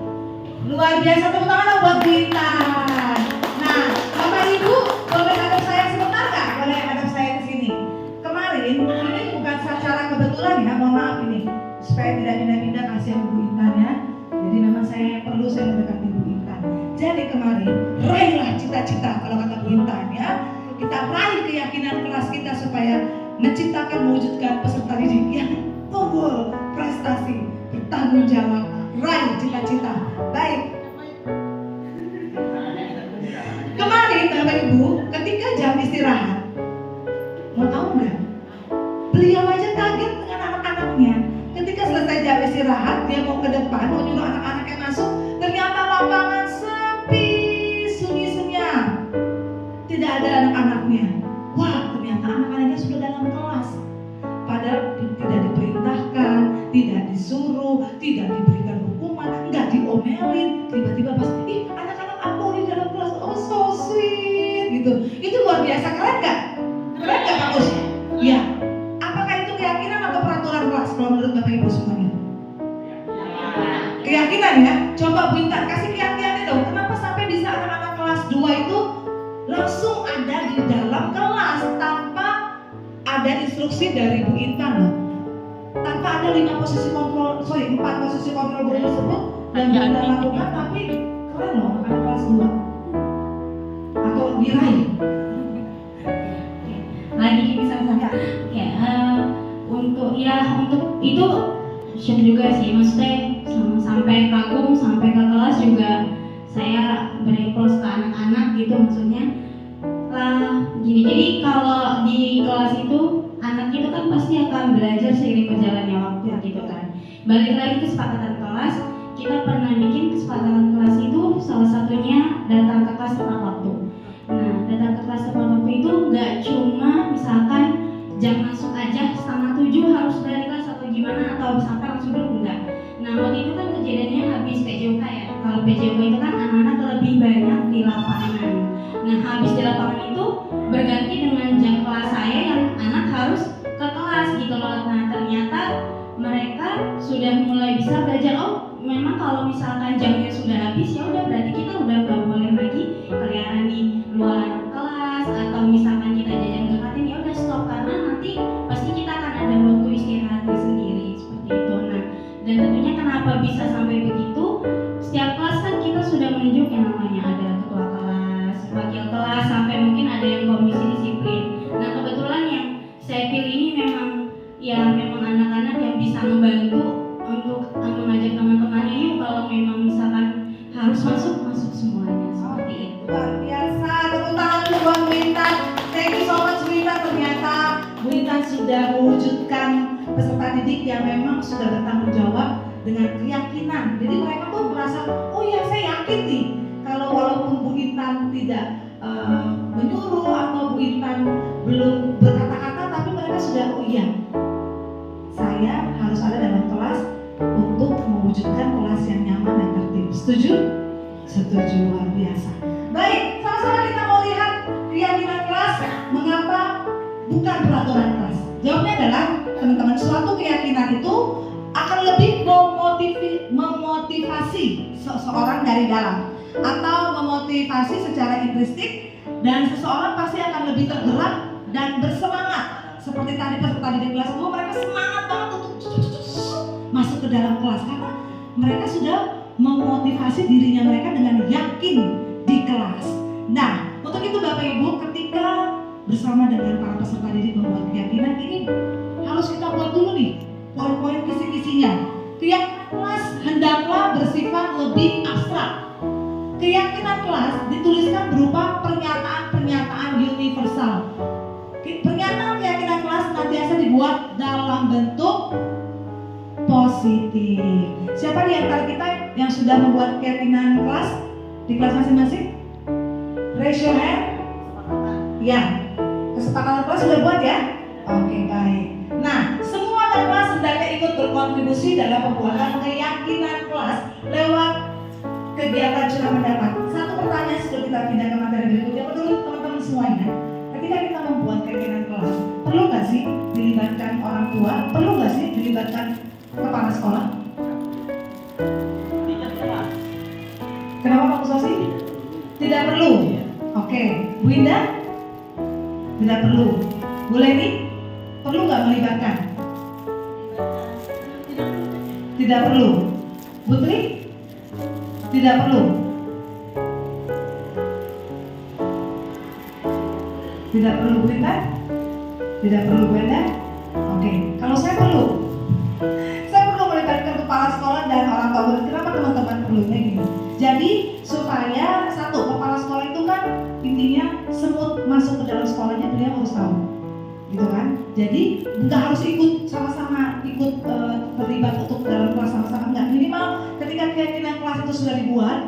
Luar biasa, tepuk tangan buat Bu Intan. Nah, Bapak Ibu, boleh hadap saya sebentar nggak? Boleh hadap saya ke sini. Kemarin, ini bukan secara kebetulan ya, mohon maaf ini. Supaya tidak pindah-pindah kasihan Bu Intan ya. Jadi memang saya mendekati Bu Intan. Jadi kemarin, raihlah cita-cita kalau kata Bu Intan ya. Kita raih keyakinan kelas kita supaya menciptakan, mewujudkan peserta didik yang unggul, prestasi, bertanggung jawab, raih cita-cita. Baik. Kemarin Bapak Ibu, ketika jam istirahat, mau tahu nggak? Beliau aja kaget dengan anak-anaknya. Ketika selesai jam istirahat, dia mau ke depan, mau nyuruh anak-anaknya masuk. Ternyata lapangan sepi, sunyi senyap, tidak ada anak-anaknya. Wah, ternyata anak-anaknya sudah dalam kelas. Padahal tidak diperintahkan, tidak disuruh, tidak diberikan hukuman, nggak diomelin. Tiba-tiba pas, ih anak-anak aku di dalam kelas, oh so sweet gitu. Itu luar biasa, keren nggak? Keren nggak Pak Us? Ya. Apakah itu keyakinan atau peraturan kelas kalau menurut Bapak Ibu semuanya? Keyakinan ya. Coba Bu Intan kasih keyakinannya dong. Kenapa sampai bisa anak-anak kelas 2 itu langsung ada di dalam kelas tanpa ada instruksi dari Bu Intan loh. Tanpa ada 4 posisi kontrol guru tersebut dan Bu Intan lakukan, tapi keren loh anak kelas 2 atau diraih. Lagi bisa ya, untuk itu shock juga sih, maksudnya sampai kagum, sampai ke kelas juga saya bereplos ke anak-anak gitu, maksudnya gini. Jadi kalau di kelas itu anak itu kan pasti akan belajar seiring berjalannya waktu gitu kan. Balik lagi kesepakatan kelas, kita pernah bikin kesepakatan kelas itu salah satunya datang ke kelas tepat waktu. Nah, datang ke kelas tepat waktu itu nggak cuma misalkan jam masuk aja 6:30 harus dari kelas atau gimana, atau sampai langsung duduk, enggak. Nah, waktu itu kan kejadiannya habis PJOK ya. Kalau PJOK itu kan anak-anak lebih banyak di lapangan. Nah, habis di lapangan itu berganti dengan jam kelas saya yang anak harus ke kelas gitu loh. Nah, ternyata mereka sudah mulai bisa belajar, oh memang kalau misalkan jamnya sudah habis ya udah berarti kita udah nggak boleh lagi keliaran di luar kelas, atau misalkan kita jajan ke kantin ya udah stop, karena nanti pasti kita akan ada waktu istirahatnya sendiri seperti itu. Nah, dan tentunya kenapa bisa sampai begitu, setiap kelas kan kita sudah menunjuk yang namanya ada ketua kelas, wakil kelas, sampai mungkin ada yang komisi disiplin. Nah, kebetulan yang saya pilih ini memang anak-anak yang bisa membantu untuk mengajak teman-temannya, yuk kalau memang misalkan harus masuk semuanya seperti itu. Luar biasa, tepuk tangan untuk buat Bu Intan. Thank you so much Bu Intan. Ternyata Bu Intan sudah mewujudkan peserta didik yang memang sudah bertanggung jawab dengan keyakinan. Jadi mereka tuh merasa, oh ya saya yakin nih, kalau walaupun Bu Intan tidak menyuruh atau Bu Intan belum berkata-kata, tapi mereka sudah, oh iya, saya harus ada dalam kelas untuk mewujudkan kelas yang nyaman dan tertib. Setuju? Setuju, luar biasa. Baik, sama-sama kita mau lihat keyakinan kelas. Mengapa bukan peraturan kelas? Jawabnya adalah, teman-teman, suatu keyakinan itu akan lebih memotivasi seseorang dari dalam, atau memotivasi secara intrinsik, dan seseorang pasti akan lebih tergerak dan bersemangat. Seperti tadi peserta didik kelas 2, mereka semangat banget untuk masuk ke dalam kelas karena mereka sudah memotivasi dirinya mereka dengan yakin di kelas. Nah, untuk itu Bapak Ibu, ketika bersama dengan para peserta didik membuat keyakinan ini, harus kita buat dulu nih poin-poin kisi-kisinya. Keyakinan kelas hendaklah bersifat lebih abstrak. Keyakinan kelas dituliskan berupa pernyataan-pernyataan universal. Pernyataan keyakinan kelas senantiasa dibuat dalam bentuk positif. Siapa di antara kita yang sudah membuat keyakinan kelas di kelas masing-masing? Raise your hand. Ya, kesepakatan kelas sudah buat ya? Oke, baik. Nah, semua kelas hendaknya ikut berkontribusi dalam pembuatan keyakinan kelas lewat kegiatan curah mendapat. Satu pertanyaan sebelum kita pindah ke materi berikutnya, menurut teman-teman semuanya, ketika kita membuat keyakinan kelas, perlu nggak sih dilibatkan orang tua? melibatkan kepala sekolah? Kenapa Pak Sosi? Tidak perlu. Oke, Bu Indah? Tidak perlu. Bu Leni? Perlu nggak melibatkan? Tidak perlu. Putri? Tidak perlu. Tidak perlu Bu Indah? Tidak perlu Bu Indah? Oke, kalau saya perlu. Saya perlu melibatkan kepala sekolah dan orang tua murid. Kenapa teman-teman perlunya gini? Jadi supaya satu, kepala sekolah itu kan intinya semut masuk ke dalam sekolahnya dia harus tahu, gitu kan? Jadi nggak harus ikut sama-sama terlibat untuk dalam kelas sama-sama, nggak, minimal ketika keyakinan kelas itu sudah dibuat,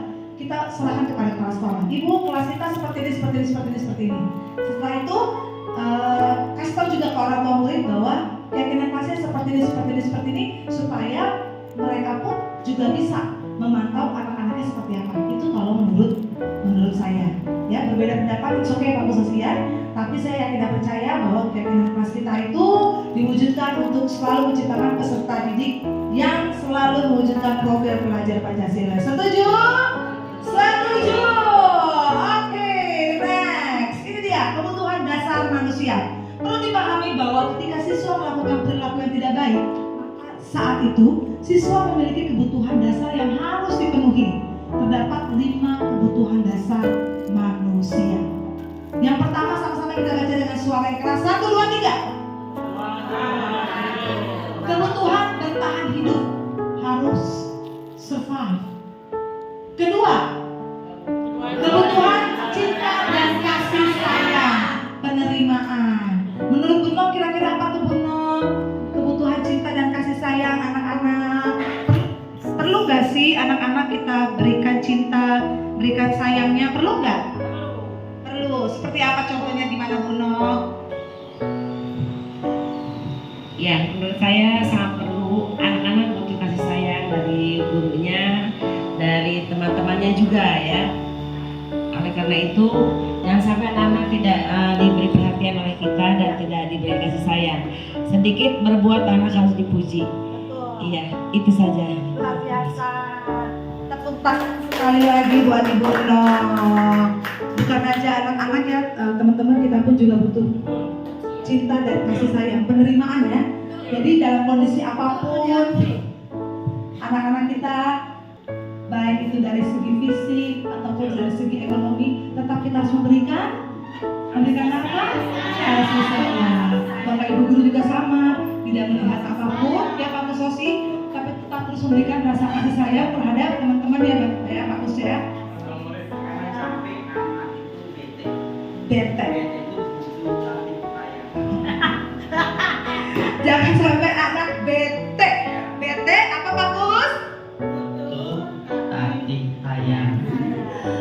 kita serahkan kepada kepala sekolah. Ibu, kelas kita seperti ini. Setelah itu kasih tahu juga ke orang tua murid bahwa keyakinan kelasnya seperti ini supaya mereka pun juga bisa memantau anak-anaknya seperti apa. Itu kalau menurut saya. Ya, berbeda pendapat itu oke Pak Sosial, tapi saya yakin dan percaya bahwa keyakinan kelas kita itu diwujudkan untuk selalu menciptakan peserta didik yang selalu mewujudkan profil pelajar Pancasila. Setuju? Setuju. Oke, next. Ini dia kebutuhan dasar manusia. Perlu dipahami bahwa ketika siswa melakukan perilaku yang tidak baik, maka saat itu siswa memiliki kebutuhan dasar yang harus dipenuhi. Terdapat 5 kebutuhan dasar manusia. Yang pertama, sama-sama kita baca dengan suara yang keras. 1, 2, 3. Kebutuhan bertahan hidup, harus survive. Kedua, kebutuhan cinta dan kasih sayang, penerimaan. Menurut Bu Nom, kira-kira apa tuh Bu Nom? Kebutuhan cinta dan kasih sayang anak-anak. Perlu nggak sih anak-anak kita berikan cinta, berikan sayangnya? Perlu nggak? Perlu. Seperti apa contohnya, di mana Bu Nom? Ya, menurut saya sangat perlu. Anak-anak butuh kasih sayang dari gurunya, dari teman-temannya juga ya. Oleh karena itu, jangan sampai anak-anak tidak diberi perhatian oleh kita dan tidak diberi kasih sayang. Sedikit berbuat anak harus dipuji. Iya, itu saja. Luar biasa. Tepuk tangan sekali lagi buat Ibu Nom. Bukan aja anak-anak ya, teman-teman, kita pun juga butuh cinta dan kasih sayang, penerimaan ya. Jadi dalam kondisi apapun anak-anak kita, baik itu dari segi fisik ataupun dari segi ekonomi, tetap kita harus memberikan apa? Kasih sayang. Bapak Ibu guru juga sama, tidak melihat apapun ya Pak Sosi, tapi tetap terus memberikan rasa kasih sayang terhadap teman-teman ya Pak Kus ya. Bete. Jangan sampai anak bete. Bete apa Pak Kus? Kasih sayang.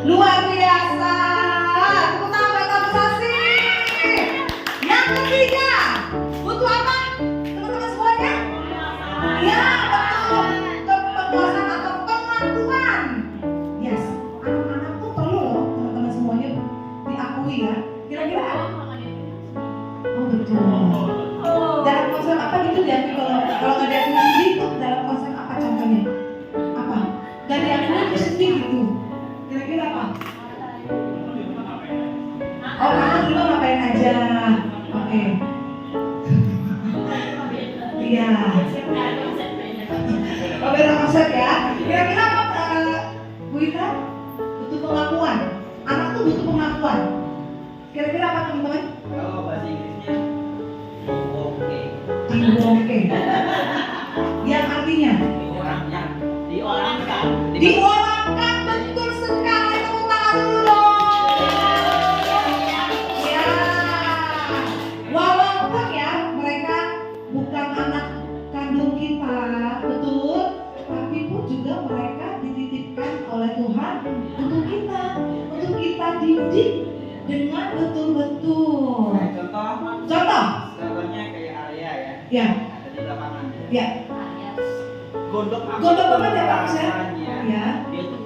Luar biasa. Tepuk tangan buat Pak Sosi. Yang ketiga, butuh apa? Teman-teman semuanya? Ya, betul. Penguasaan atau pengakuan. Yes, anak-anak tuh perlu loh teman-teman semuanya diakui ya. Kira-kira oh betul. Dalam konsep apa gitu diakui, kalau nggak diakui gitu, dalam konsep apa contohnya? Apa? Gak diakui itu sedih gitu. Kira-kira apa? Oh, kamu dulu ngapain aja? Oke. Iya. Oh, beda konsep ya. Kira-kira apa, Bu Ita? Butuh pengakuan. Anak tuh butuh pengakuan. Kira-kira apa teman-teman? Kalau bahasa Inggrisnya oke. Oke. Yang artinya? Diorangkan, betul sekali. Tepuk tangan dulu dong. Ya. Walaupun ya mereka bukan anak kandung kita, betul, tapi pun juga mereka dititipkan oleh Tuhan untuk kita didik dengan betul-betul. Contohnya kayak Arya ya. Ya. Ada di lapangan. Ya. Gondok banget ya Pak ya. Ya. Dia tuh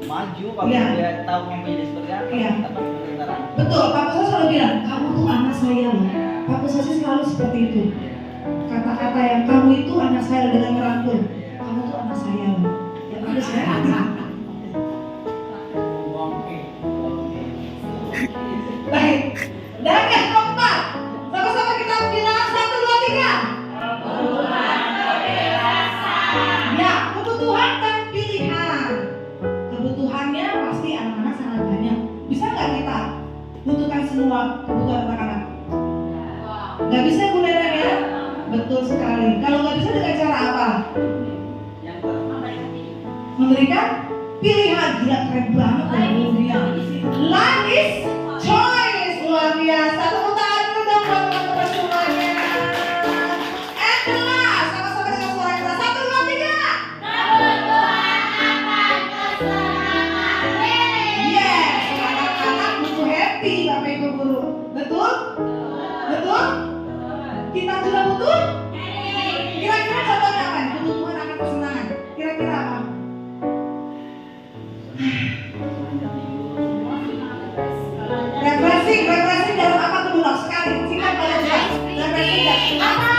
maju kalau Ya. dia tahu memilih seperti apa. Ya. Apa kebenaran. Betul, Pak Sosi selalu bilang, kamu tuh anak saya loh. Pak Sosi selalu seperti itu. Kata-kata kata yang kamu itu anak saya dengan merangkul. Kamu tuh anak saya loh. Ya bagus ya. Baik. Dan yang keempat, sama-sama kita bilang 1, 2, 3. Ya, kebutuhan dan pilihan. Kebutuhannya pasti anak-anak sangat banyak. Bisa nggak kita butuhkan semua kebutuhan anak-anak? Nggak bisa Bu Neneng ya? Betul sekali. Kalau nggak bisa dengan cara apa? Memberikan pilihan. Gila, keren banget ya Bu Nia. Life is choice. Luar biasa. Tepuk tangan dulu dong buat teman-teman semuanya. And the last, sama-sama dengan suara keras. 1, 2, 3. Yes, anak-anak butuh happy Bapak Ibu Guru. Betul? Betul? Kita juga butuh? Kira-kira contohnya apa? Kebutuhan akan kesenangan. Kira-kira apa? Refreshing dalam apa tuh Bulog? Sekali, singkat paling jelas. Refreshing apa?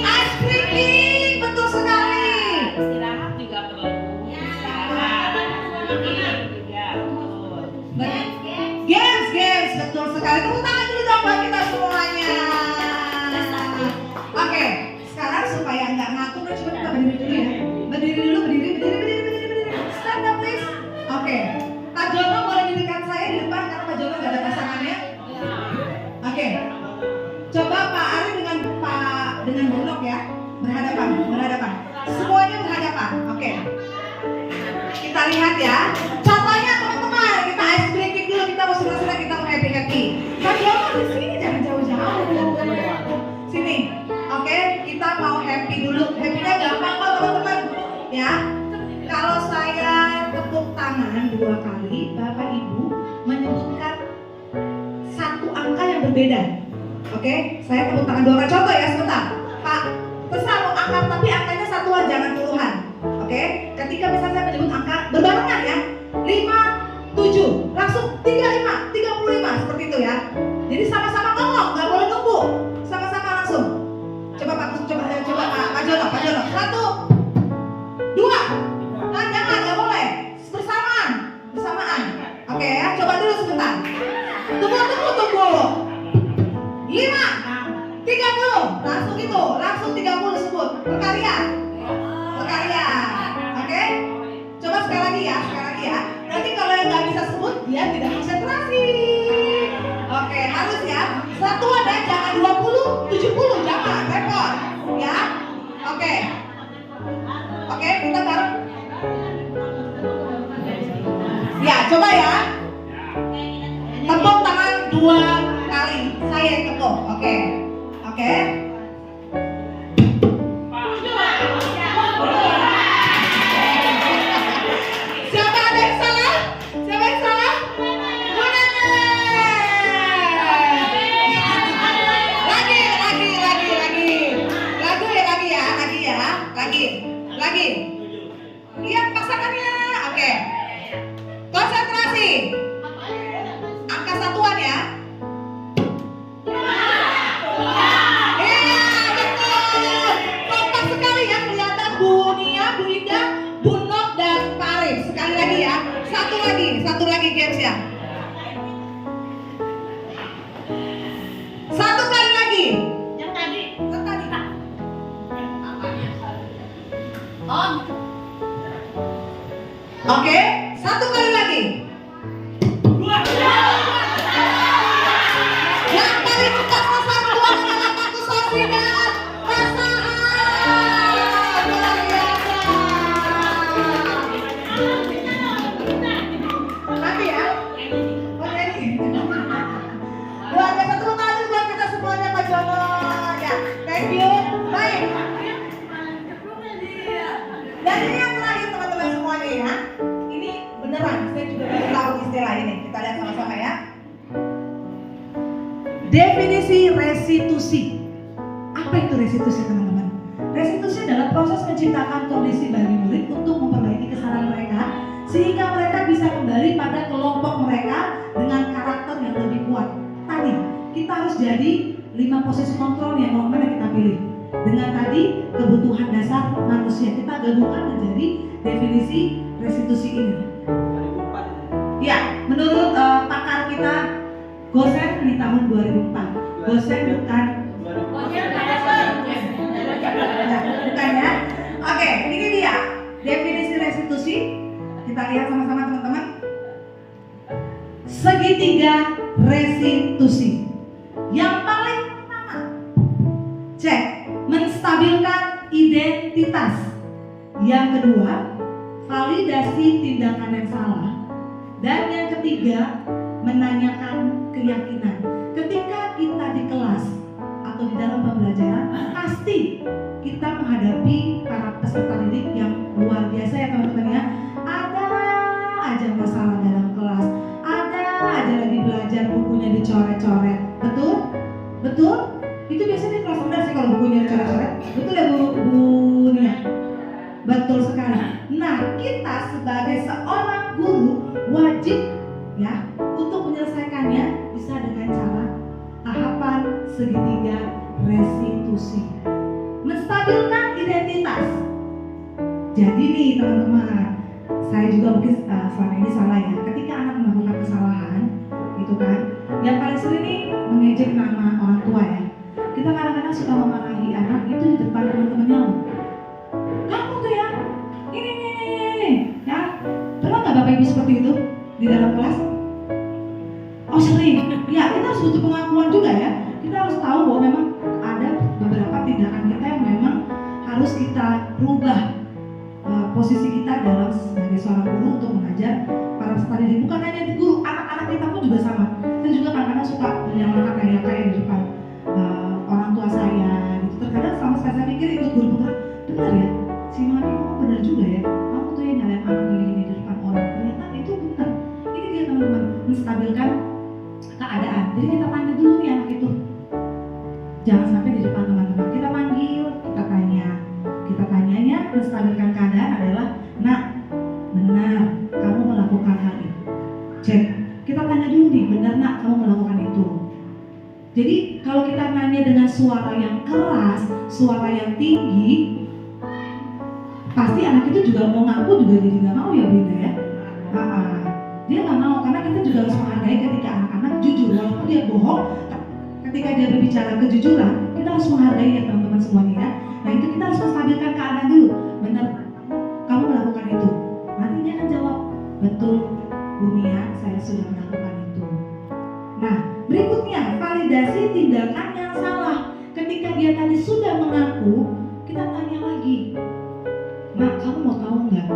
Ice cream, betul sekali. Istirahat juga perlu. Istirahat. Juga betul. Games, betul sekali. Tepuk tangan dulu dong buat kita semuanya. Oke, sekarang supaya nggak ngatur, coba kita berdiri dulu ya. Berdiri dulu, berdiri. Stand up please. Oke, Pak Jono boleh di dekat saya di depan karena Pak Jono nggak ada pasangannya. Oke, coba Pak Ari dengan Bulog ya, berhadapan. Semuanya berhadapan. Oke, kita lihat ya. Contohnya teman-teman, kita ice breaking dulu, kita mau senang-senang, kita mau happy. Pak Jono di sini jangan jauh-jauh. Sini. Oke, kita mau happy dulu. Happy-nya gampang kok teman-teman. Ya. Kalau saya tepuk tangan 2 kali, Bapak Ibu menyebutkan satu angka yang berbeda. Oke, saya tepuk tangan 2 kali. Contoh ya sebentar. Pak, terserah mau angkat tapi angkanya satuan jangan puluhan. Oke, ketika misalnya saya menyebut angka berbarengan ya. 5, 7, langsung 35, 35 seperti itu ya. Jadi sama-sama ngomong, nggak boleh nunggu. Sama-sama langsung. Coba Pak Jono. 1, 2. Nah, jangan, nggak boleh. Bersamaan. Oke ya, coba dulu sebentar. Tunggu. 5, 30, langsung 30 sebut. Berkalian. Oke. Coba sekali lagi ya. Nanti kalau yang nggak bisa sebut, dia tidak konsentrasi. Oke, harus ya. Satuan ya, jangan 20, 70, jangan repot. Ya. Oke, kita bareng. Ya, coba ya. Tepuk tangan 2 kali. Saya yang tepuk. Oke. Siapa ada yang salah? Lagi. Lihat pasangannya. Oke. Konsentrasi. Angka satuan ya. Iya, betul. Kompak sekali ya, kelihatan Bu Nia, Bu Ida, Bu Nok dan Pak Arif. Sekali lagi ya. Satu lagi games ya. Satu kali lagi. Yang tadi. Oke, satu kali lagi. Yang paling cepat selesai duluan adalah kartu sosial dan pasangan. Luar biasa. Nanti ya. Jadi. Luar biasa. Tepuk tangan dulu buat kita semuanya Pak Jono. Ya, thank you. Baik. Dan ini yang terakhir teman-teman semuanya ya. Ini beneran, saya juga baru tahu istilah ini. Kita lihat sama-sama ya. Definisi restitusi. Apa itu restitusi teman-teman? Restitusi adalah proses menciptakan kondisi bagi murid untuk memperbaiki kesalahan mereka sehingga mereka bisa kembali pada kelompok mereka dengan karakter yang lebih kuat. Tadi kita harus jadi 5 posisi kontrol yang mana kita pilih. dengan tadi kebutuhan dasar manusia. Kita gabungkan menjadi definisi restitusi ini. Ya, menurut pakar kita Gosen di tahun 2004. Gosen bukan ya. Oke, ini dia definisi restitusi. Kita lihat sama-sama teman-teman. Segitiga restitusi. Yang paling pertama, cek, menstabilkan identitas. Yang kedua, validasi tindakan yang salah. Dan yang ketiga, menanyakan keyakinan. Ketika kita di kelas atau di dalam pembelajaran, pasti kita menghadapi para peserta didik yang luar biasa ya teman-teman ya. Ada aja masalah dalam kelas, ada aja lagi belajar bukunya dicoret-coret. Betul? Betul? Itu biasanya di kelas rendah sih kalau bukunya dicoret-coret. Betul ya Bu Nia? Betul sekali. Nah, kita sebagai seorang guru wajib ya untuk menyelesaikannya bisa dengan cara tahapan segitiga restitusi. Menstabilkan identitas. Jadi nih teman-teman, saya juga mungkin selama ini salah ya. Ketika anak melakukan kesalahan, gitu kan, yang paling sering nih mengejek nama orang tua ya. Kita kadang-kadang suka memarahi anak itu di depan teman-temannya. Kamu tuh ya, ini, ya. Pernah nggak Bapak Ibu seperti itu di dalam kelas? Oh sering. Ya, kita harus butuh pengakuan juga ya. Kita harus tahu bahwa memang ada beberapa tindakan kita yang memang harus kita rubah posisi kita dalam sebagai seorang guru untuk mengajar para peserta didik. Bukan hanya di guru, anak-anak kita pun juga sama. Saya juga kadang-kadang suka menyamakan kayak di depan orang tua saya gitu. Terkadang sama sekali saya pikir ikut guru putra, benar ya, si mami kamu benar juga ya, kamu tuh yang nyalain anak gini di depan orang. Ternyata itu benar. Ini dia teman-teman, menstabilkan keadaan. Jadi kita panggil dulu nih anak itu. Jangan sampai di depan teman-teman. Kita panggil, kita tanya. Kita tanyanya, menstabilkan keadaan adalah, nak, benar kamu melakukan hal itu. Cek. Kita tanya dulu nih, benar nak kamu melakukan itu. Jadi kalau kita nanya dengan suara yang keras, suara yang tinggi, pasti anak itu juga mau ngaku juga jadi nggak mau ya Bunda ya. Dia nggak mau karena kita juga harus menghargai ketika anak-anak jujur walaupun dia bohong. Ketika dia berbicara kejujuran, kita harus menghargai ya teman-teman semuanya ya. Nah itu kita harus menstabilkan keadaan dulu. Benar kamu melakukan itu. Nanti dia akan jawab, betul Bu Nia, saya sudah melakukan itu. Nah berikutnya, validasi tindakan yang salah. Ketika dia tadi sudah mengaku, kita tanya lagi. Nah kamu mau tahu nggak?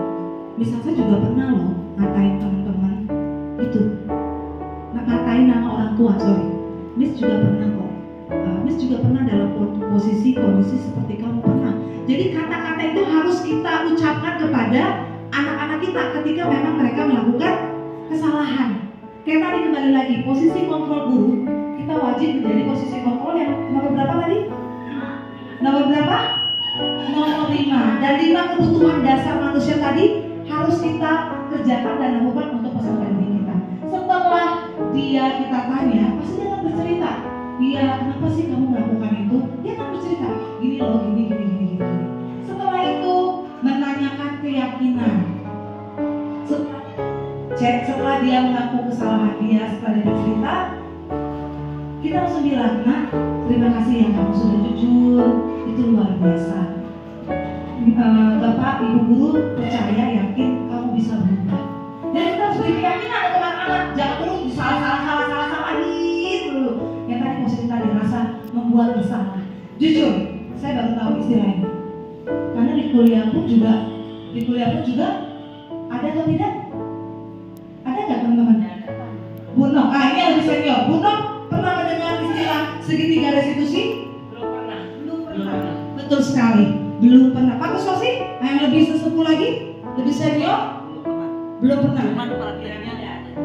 Misal saya juga pernah loh ngatain teman-teman itu. Nah, ngatain nama orang tua, sorry. Miss juga pernah kok. Miss juga pernah dalam kondisi seperti kamu pernah. Jadi kata-kata itu harus kita ucapkan kepada anak-anak kita ketika memang mereka melakukan kesalahan. Kayak tadi kembali lagi, posisi kontrol guru, kita wajib menjadi posisi kontrol yang nomor berapa tadi? Nomor berapa? Nomor 5. Dan 5 kebutuhan dasar manusia tadi harus kita kerjakan dan lakukan untuk peserta didik kita. Setelah dia kita tanya, pasti dia akan bercerita. Iya, kenapa sih kamu melakukan itu? Dia akan bercerita, gini loh, gini. Setelah itu menanyakan keyakinan. Setelah dia mengaku kesalahan dia, setelah dia bercerita, kita langsung bilang, nah, terima kasih yang kamu sudah jujur, itu luar biasa. Bapak, Ibu guru percaya, yakin kamu bisa berubah. Dan kita harus beri keyakinan ke anak-anak, jangan terus salah-salahin dulu. Yang tadi posisi tadi rasa membuat bersalah. Jujur, saya baru tahu istilah ini. Karena di kuliah pun juga ada atau tidak? Ada nggak teman-teman? Bu Nok, ini yang lebih senior. Bu Nok pernah mendengar istilah segitiga restitusi? Belum pernah. Betul sekali, belum pernah. Pak Kuswasi, yang lebih sesepuh lagi, lebih senior? Belum pernah.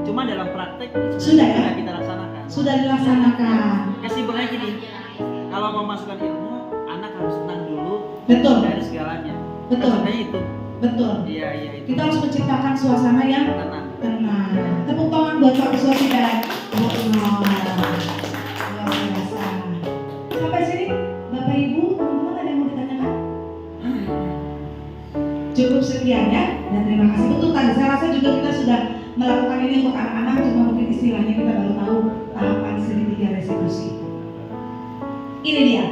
Cuma dalam praktek sudah ya? Kita laksanakan. Sudah dilaksanakan. Kesimpulannya gini, kalau mau masukkan ilmu, anak harus tenang dulu. Betul. Dari segalanya. Betul. Sebenarnya itu. Betul. Iya itu. Kita harus menciptakan suasana yang tenang. Tepuk tangan buat Pak Kuswasi dan Bu Luar biasa. Sampai sini, Bapak Ibu, teman-teman ada yang Cukup sekian ya, dan terima kasih. Betul tadi saya rasa juga kita sudah melakukan ini untuk anak-anak, cuma mungkin istilahnya kita baru tahu tahapan segitiga restitusi. Ini dia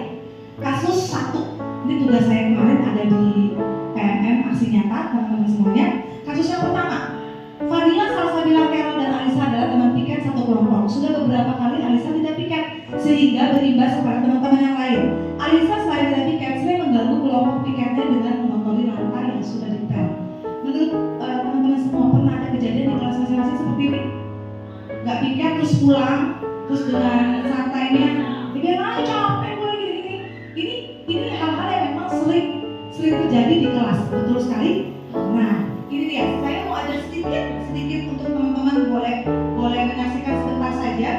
kasus 1. Ini tugas saya kemarin ada di PMM aksi nyata teman-teman semuanya. Kasus yang pertama, Fadila, Salsabila, Carol dan Alisa adalah teman piket satu kelompok. Sudah beberapa kali Alisa tidak piket sehingga berimbas kepada teman-teman yang lain. Alisa selain tidak piket sering mengganggu kelompok piketnya dengan mengotori lantai yang sudah dipel. Menurut teman-teman semua pernah ada kejadian di kelas masing-masing seperti ini? Gak piket terus pulang, terus dengan santainya, dia capek gue gini-gini. Ini hal-hal yang memang sering terjadi di kelas, betul sekali. Nah, ini dia. Saya mau ada sedikit untuk teman-teman boleh menyaksikan sebentar saja.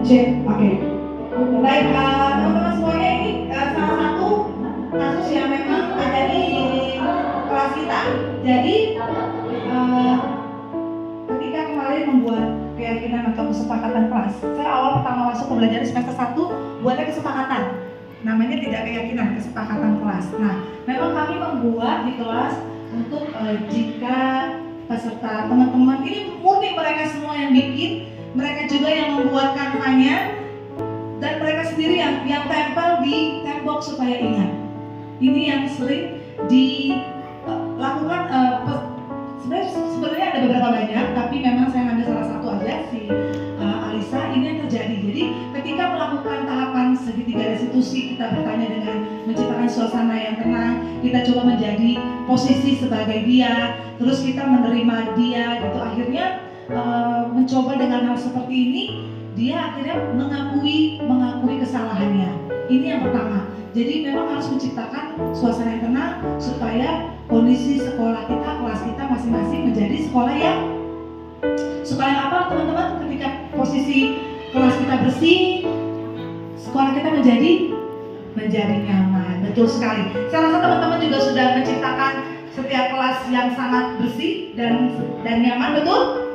Cek, oke. Baik, teman-teman semuanya, ini salah satu kasus yang memang ada di kelas kita. Jadi ketika kemarin membuat keyakinan atau kesepakatan kelas, saya awal pertama masuk pembelajaran semester 1 buatnya kesepakatan. Namanya tidak keyakinan, kesepakatan kelas. Nah, memang kami membuat di kelas untuk jika peserta teman-teman ini murni mereka semua yang bikin, mereka juga yang membuat kampanye, dan mereka sendiri yang tempel di tembok supaya ingat. Ini yang sering dilakukan. Sebenarnya ada beberapa banyak, tapi memang saya ambil salah satu aja, si Alisa. Ini yang terjadi. Jadi ketika melakukan tahapan segitiga restitusi, kita bertanya dengan menciptakan suasana yang tenang, kita coba menjadi posisi sebagai dia, terus kita menerima dia gitu. Akhirnya mencoba dengan hal seperti ini, dia akhirnya mengakui kesalahannya. Ini yang pertama. Jadi memang harus menciptakan suasana yang tenang supaya kondisi sekolah kita, kelas kita masing-masing menjadi sekolah yang apa teman-teman? Ketika posisi kelas kita bersih, sekolah kita menjadi nyaman. Betul sekali. Saya rasa teman-teman juga sudah menciptakan setiap kelas yang sangat bersih dan nyaman, betul.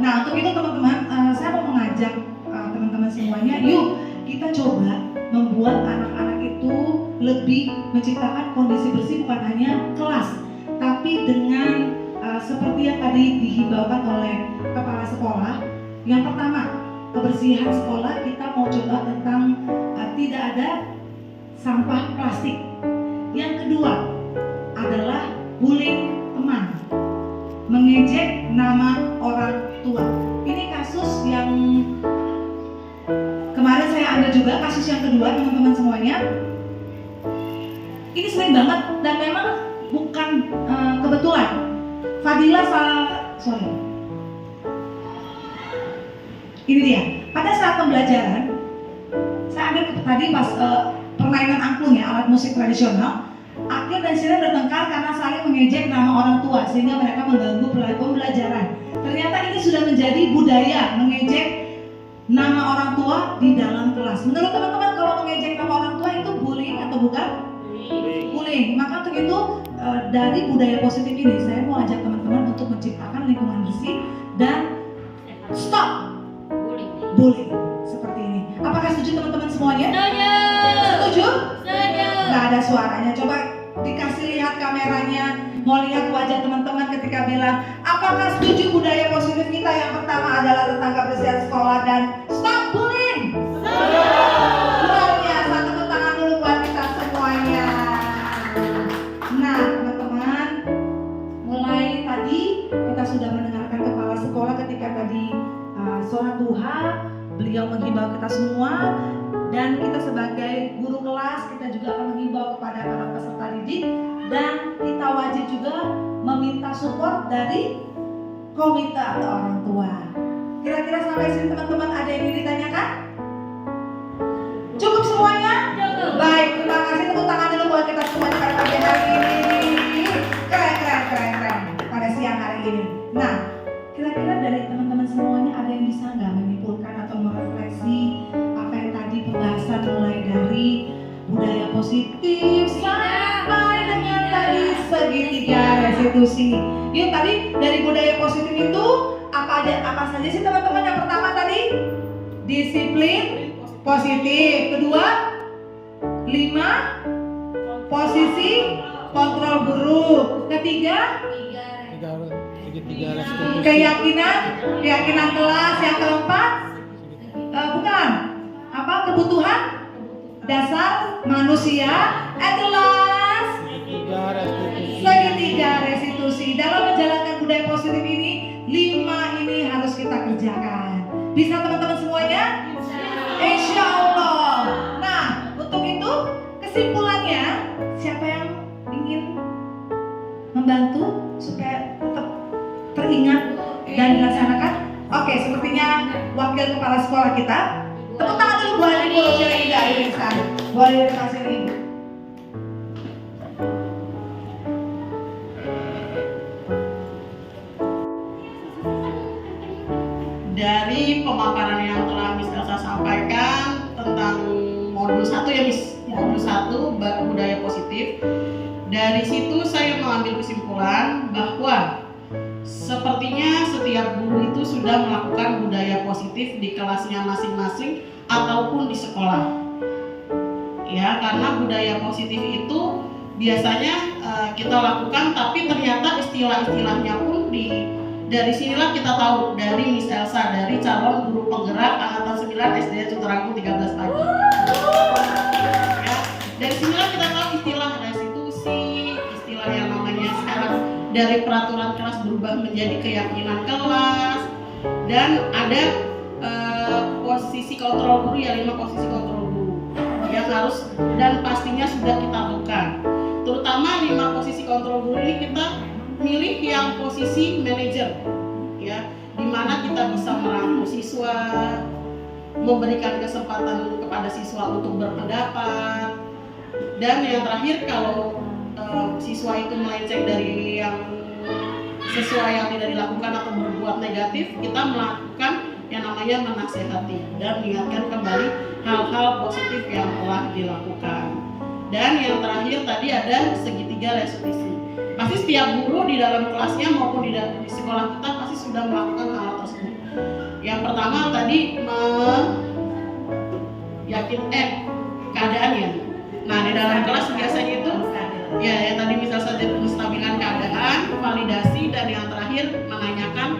Nah, untuk itu teman-teman, saya mau mengajak teman-teman semuanya, yuk kita coba membuat anak-anak itu lebih menciptakan kondisi bersih, bukan hanya kelas, tapi dengan seperti yang tadi dihimbaukan oleh kepala sekolah. Yang pertama, kebersihan sekolah kita mau coba tentang tidak ada sampah plastik. Yang kedua adalah bullying teman, mengejek nama orang tua. Ini kasus yang kemarin saya ambil juga, kasus yang kedua teman-teman semuanya. Ini sering banget dan memang bukan kebetulan. Fadila ini dia. Pada saat pembelajaran Saya ambil tadi pas permainan angklung ya, alat musik tradisional. Akil dan Sira bertengkar karena saling mengejek nama orang tua sehingga mereka mengganggu pembelajaran. Ternyata ini sudah menjadi budaya mengejek nama orang tua di dalam kelas. Menurut teman-teman, kalau mengejek nama orang tua itu bullying atau bukan? Bullying. Maka untuk itu dari budaya positif ini saya mau ajak teman-teman untuk menciptakan lingkungan bersih dan stop bullying seperti ini. Apakah setuju teman-teman semuanya? Setuju? Nggak ada suaranya. Coba dikasih lihat kameranya, mau lihat wajah teman-teman ketika bilang, apakah setuju budaya positif kita yang pertama adalah tentang kebersihan sekolah dan stop bullying? Luar biasa, tepuk tangan dulu buat kita semuanya. Nah teman-teman, mulai tadi kita sudah mendengarkan kepala sekolah ketika tadi sholat duha, beliau menghimbau kita semua. Dan kita sebagai guru kelas, kita juga akan menghimbau kepada para peserta didik. Dan kita wajib juga meminta support dari komite atau orang tua. Kira-kira sampai sini teman-teman ada yang ingin ditanyakan? Cukup semuanya? Baik, terima kasih. Tepuk tangan dulu buat kita semuanya pada pagi hari ini. Keren. Pada siang hari ini. Nah, kira-kira dari teman-teman semuanya ada yang bisa nggak menyimpulkan atau merefleksi pembahasan mulai dari budaya positif sampai dengan tadi segitiga restitusi. Yuk, tadi dari budaya positif itu apa saja sih teman-teman? Yang pertama tadi disiplin positif. Kedua, 5 posisi kontrol guru. Ketiga, keyakinan kelas. Yang keempat, kebutuhan dasar manusia. At last, segitiga restitusi. Dalam menjalankan budaya positif ini, 5 ini harus kita kerjakan. Bisa teman-teman semuanya? Insya Allah. Nah, untuk itu kesimpulannya, siapa yang ingin membantu supaya tetap teringat dan dilaksanakan? Oke, sepertinya wakil kepala sekolah kita. Tepuk tangan dulu buat Ibu Rosia Indah. Boleh dikasih Ibu. Dari pemaparan yang telah Miss Elsa sampaikan tentang modul 1 ya Miss, modul 1 budaya positif. Dari situ saya mengambil kesimpulan bahwa sepertinya setiap guru itu sudah melakukan budaya positif di kelasnya masing-masing ataupun di sekolah. Ya, karena budaya positif itu biasanya kita lakukan, tapi ternyata istilah-istilahnya pun dari sinilah kita tahu dari Miss Elsa, dari calon guru penggerak angkatan 9 SD Sutarangkung 13 pagi. Ya, dari sinilah kita tahu istilah restitusi, istilah yang namanya sekarang dari peraturan kelas berubah menjadi keyakinan kelas, dan ada posisi kontrol guru ya, 5 posisi kontrol guru yang harus dan pastinya sudah kita lakukan. Terutama 5 posisi kontrol guru ini kita milih yang posisi manajer ya, dimana kita bisa merangkul siswa, memberikan kesempatan kepada siswa untuk berpendapat, dan yang terakhir kalau siswa itu melenceng dari yang sesuai yang tidak dilakukan atau berbuat negatif, kita melakukan yang namanya menasehati dan mengingatkan kembali hal-hal positif yang telah dilakukan. Dan yang terakhir tadi ada segitiga restitusi. Pasti setiap guru di dalam kelasnya maupun di sekolah kita pasti sudah melakukan hal tersebut. Yang pertama tadi keadaannya. Nah, di dalam kelas biasanya itu ya yang tadi misal saja menstabilkan keadaan, validasi, dan yang terakhir menanyakan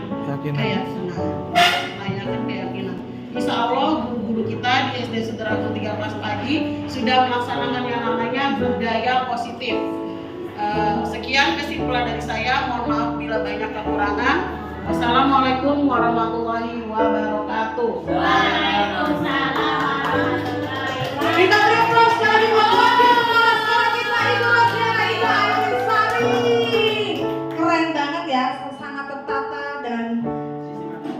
keyakinan. Insya Allah guru-guru kita di SD Sutarangkung 13 pagi sudah melaksanakan yang namanya budaya positif. Sekian kesimpulan dari saya. Mohon maaf bila banyak kekurangan. Wassalamualaikum warahmatullahi wabarakatuh. Waalaikumsalam. Kita beri aplaus sekali buat wakil kepala sekolah kita, Ibu Rosia Indah Ayunisari. Keren banget ya, sangat tertata dan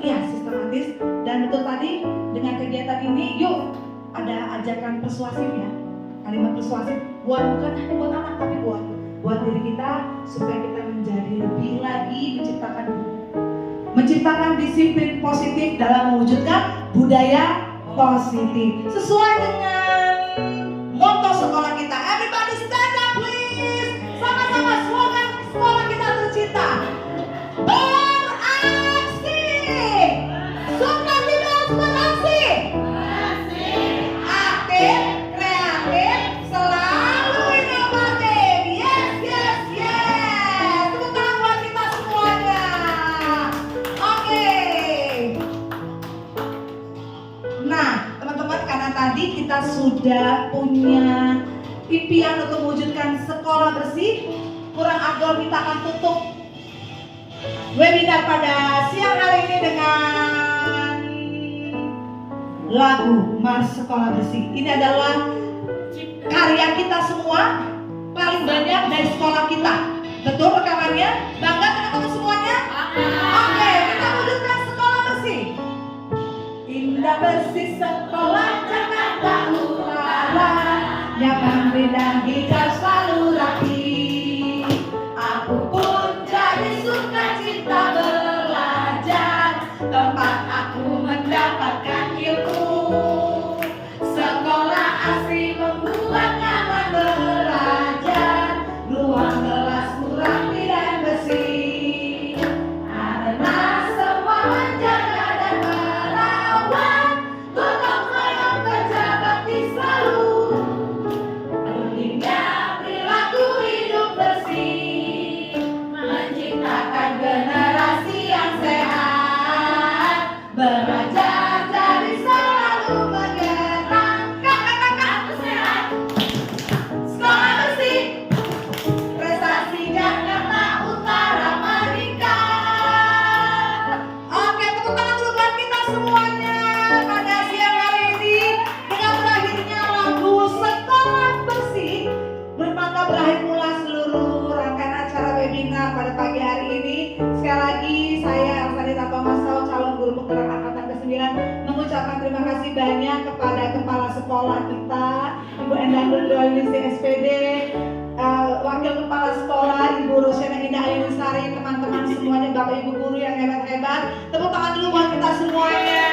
ya sistematis. Dan betul tadi dengan kegiatan ini, yuk ada ajakan persuasif ya, kalimat persuasif bukan hanya buat anak tapi buat diri kita supaya kita menjadi lebih lagi menciptakan disiplin positif dalam mewujudkan budaya positif sesuai dengan motto sekolah kita. Everybody stand up please. Sama-sama slogan sekolah kita tercinta. Beraksi. Suka tidak beraksi. Aktif, kreatif, selalu inovatif. Yes, yes, yes. Tepuk tangan buat kita semuanya. Oke. Nah, teman-teman, karena tadi kita sudah punya impian untuk mewujudkan sekolah bersih, kurang afdol kita akan tutup webinar pada siang hari ini dengan lagu Mars Sekolah Bersih. Ini adalah karya kita semua, paling banyak dari sekolah kita. Betul rekamannya? Bangga teman-teman semuanya? Oke, kita wujudkan sekolah bersih. Indah bersih sekolah Jakarta Utara, nyaman dan hijau selalu rapi. Aku pun jadi suka cita belajar, tempat aku mendapatkan ilmu. Sekolah asri membuat nyaman belajar, ruang kelasku rapi dan bersih. Karena semua menjaga dan merawat, gotong royong kerja bakti selalu. Pentingnya perilaku hidup bersih, menciptakan generasi yang sehat, belajar dari selalu bergerak. Kakak-kakak aku sehat. Sekolah bersih, prestasi Jakarta Utara meningkat. Oke, tepuk tangan dulu buat kita semuanya pada siang hari ini dengan berakhirnya lagu Sekolah Bersih. Bermata berakhir pula seluruh rangkaian acara webinar pada pagi hari ini. Sekali lagi saya Arsanita Tomasau, calon guru penggerak angkatan ke-9, mengucapkan terima kasih banyak kepada kepala sekolah kita, Ibu Endang Nurul SPD, wakil kepala sekolah Ibu Rosyana Indah Ayunisari, teman-teman semuanya, Bapak Ibu guru yang hebat-hebat. Tepuk tangan dulu buat kita semuanya.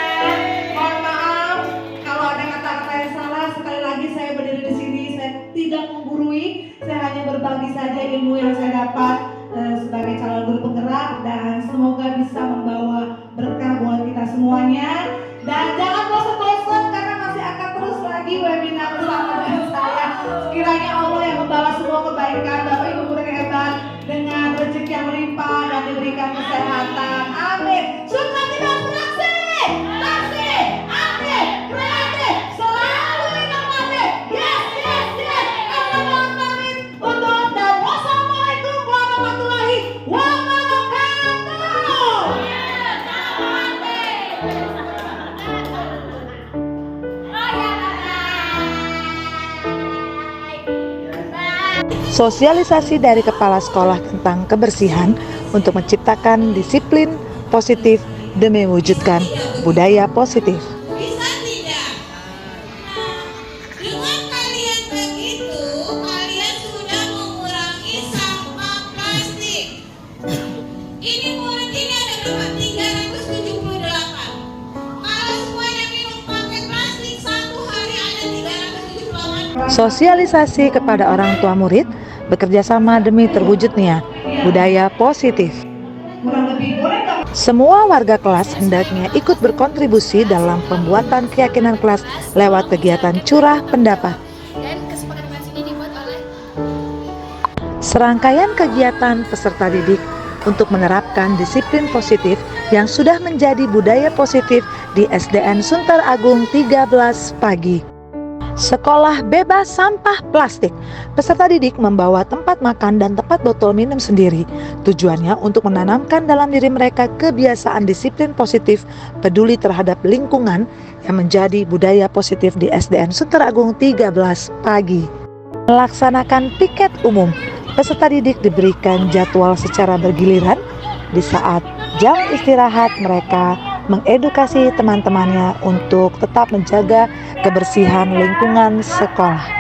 Mohon maaf kalau ada kata-kata yang salah. Sekali lagi saya berdiri di sini, saya tidak menggurui, saya hanya berbagi saja ilmu yang saya dapat sebagai calon guru penggerak, dan semoga bisa membawa berkah buat kita semuanya. Dan jangan bosan-bosan karena masih akan terus lagi webinar bersama dengan saya. Sekiranya Allah yang membawa semua kebaikan, Bapak Ibu guru yang hebat, dengan rezeki yang melimpah dan diberikan kesehatan. Amin. Suka tidak beraksi, bersih, aktif, kreatif, selalu inovatif. Yes, yes, yes. Amin. Untuk dan wassalamualaikum warahmatullahi wabarakatuh. Sosialisasi dari kepala sekolah tentang kebersihan untuk menciptakan disiplin positif demi mewujudkan budaya positif. Bisa tidak? Nah, dengan kalian begitu, kalian sudah mengurangi sampah plastik. Ini murid ini ada berapa? 378. Kalau semuanya minum pakai plastik, satu hari ada 378. Sosialisasi kepada orang tua murid bekerja sama demi terwujudnya budaya positif. Semua warga kelas hendaknya ikut berkontribusi dalam pembuatan keyakinan kelas lewat kegiatan curah pendapat. Dan kesepakatan ini dibuat oleh Serangkaian kegiatan peserta didik untuk menerapkan disiplin positif yang sudah menjadi budaya positif di SDN Sunter Agung 13 pagi. Sekolah bebas sampah plastik. Peserta didik membawa tempat makan dan tempat botol minum sendiri. Tujuannya untuk menanamkan dalam diri mereka kebiasaan disiplin positif, peduli terhadap lingkungan yang menjadi budaya positif di SDN Sunter Agung 13 pagi. Melaksanakan piket umum. Peserta didik diberikan jadwal secara bergiliran. Di saat jam istirahat mereka mengedukasi teman-temannya untuk tetap menjaga kebersihan lingkungan sekolah.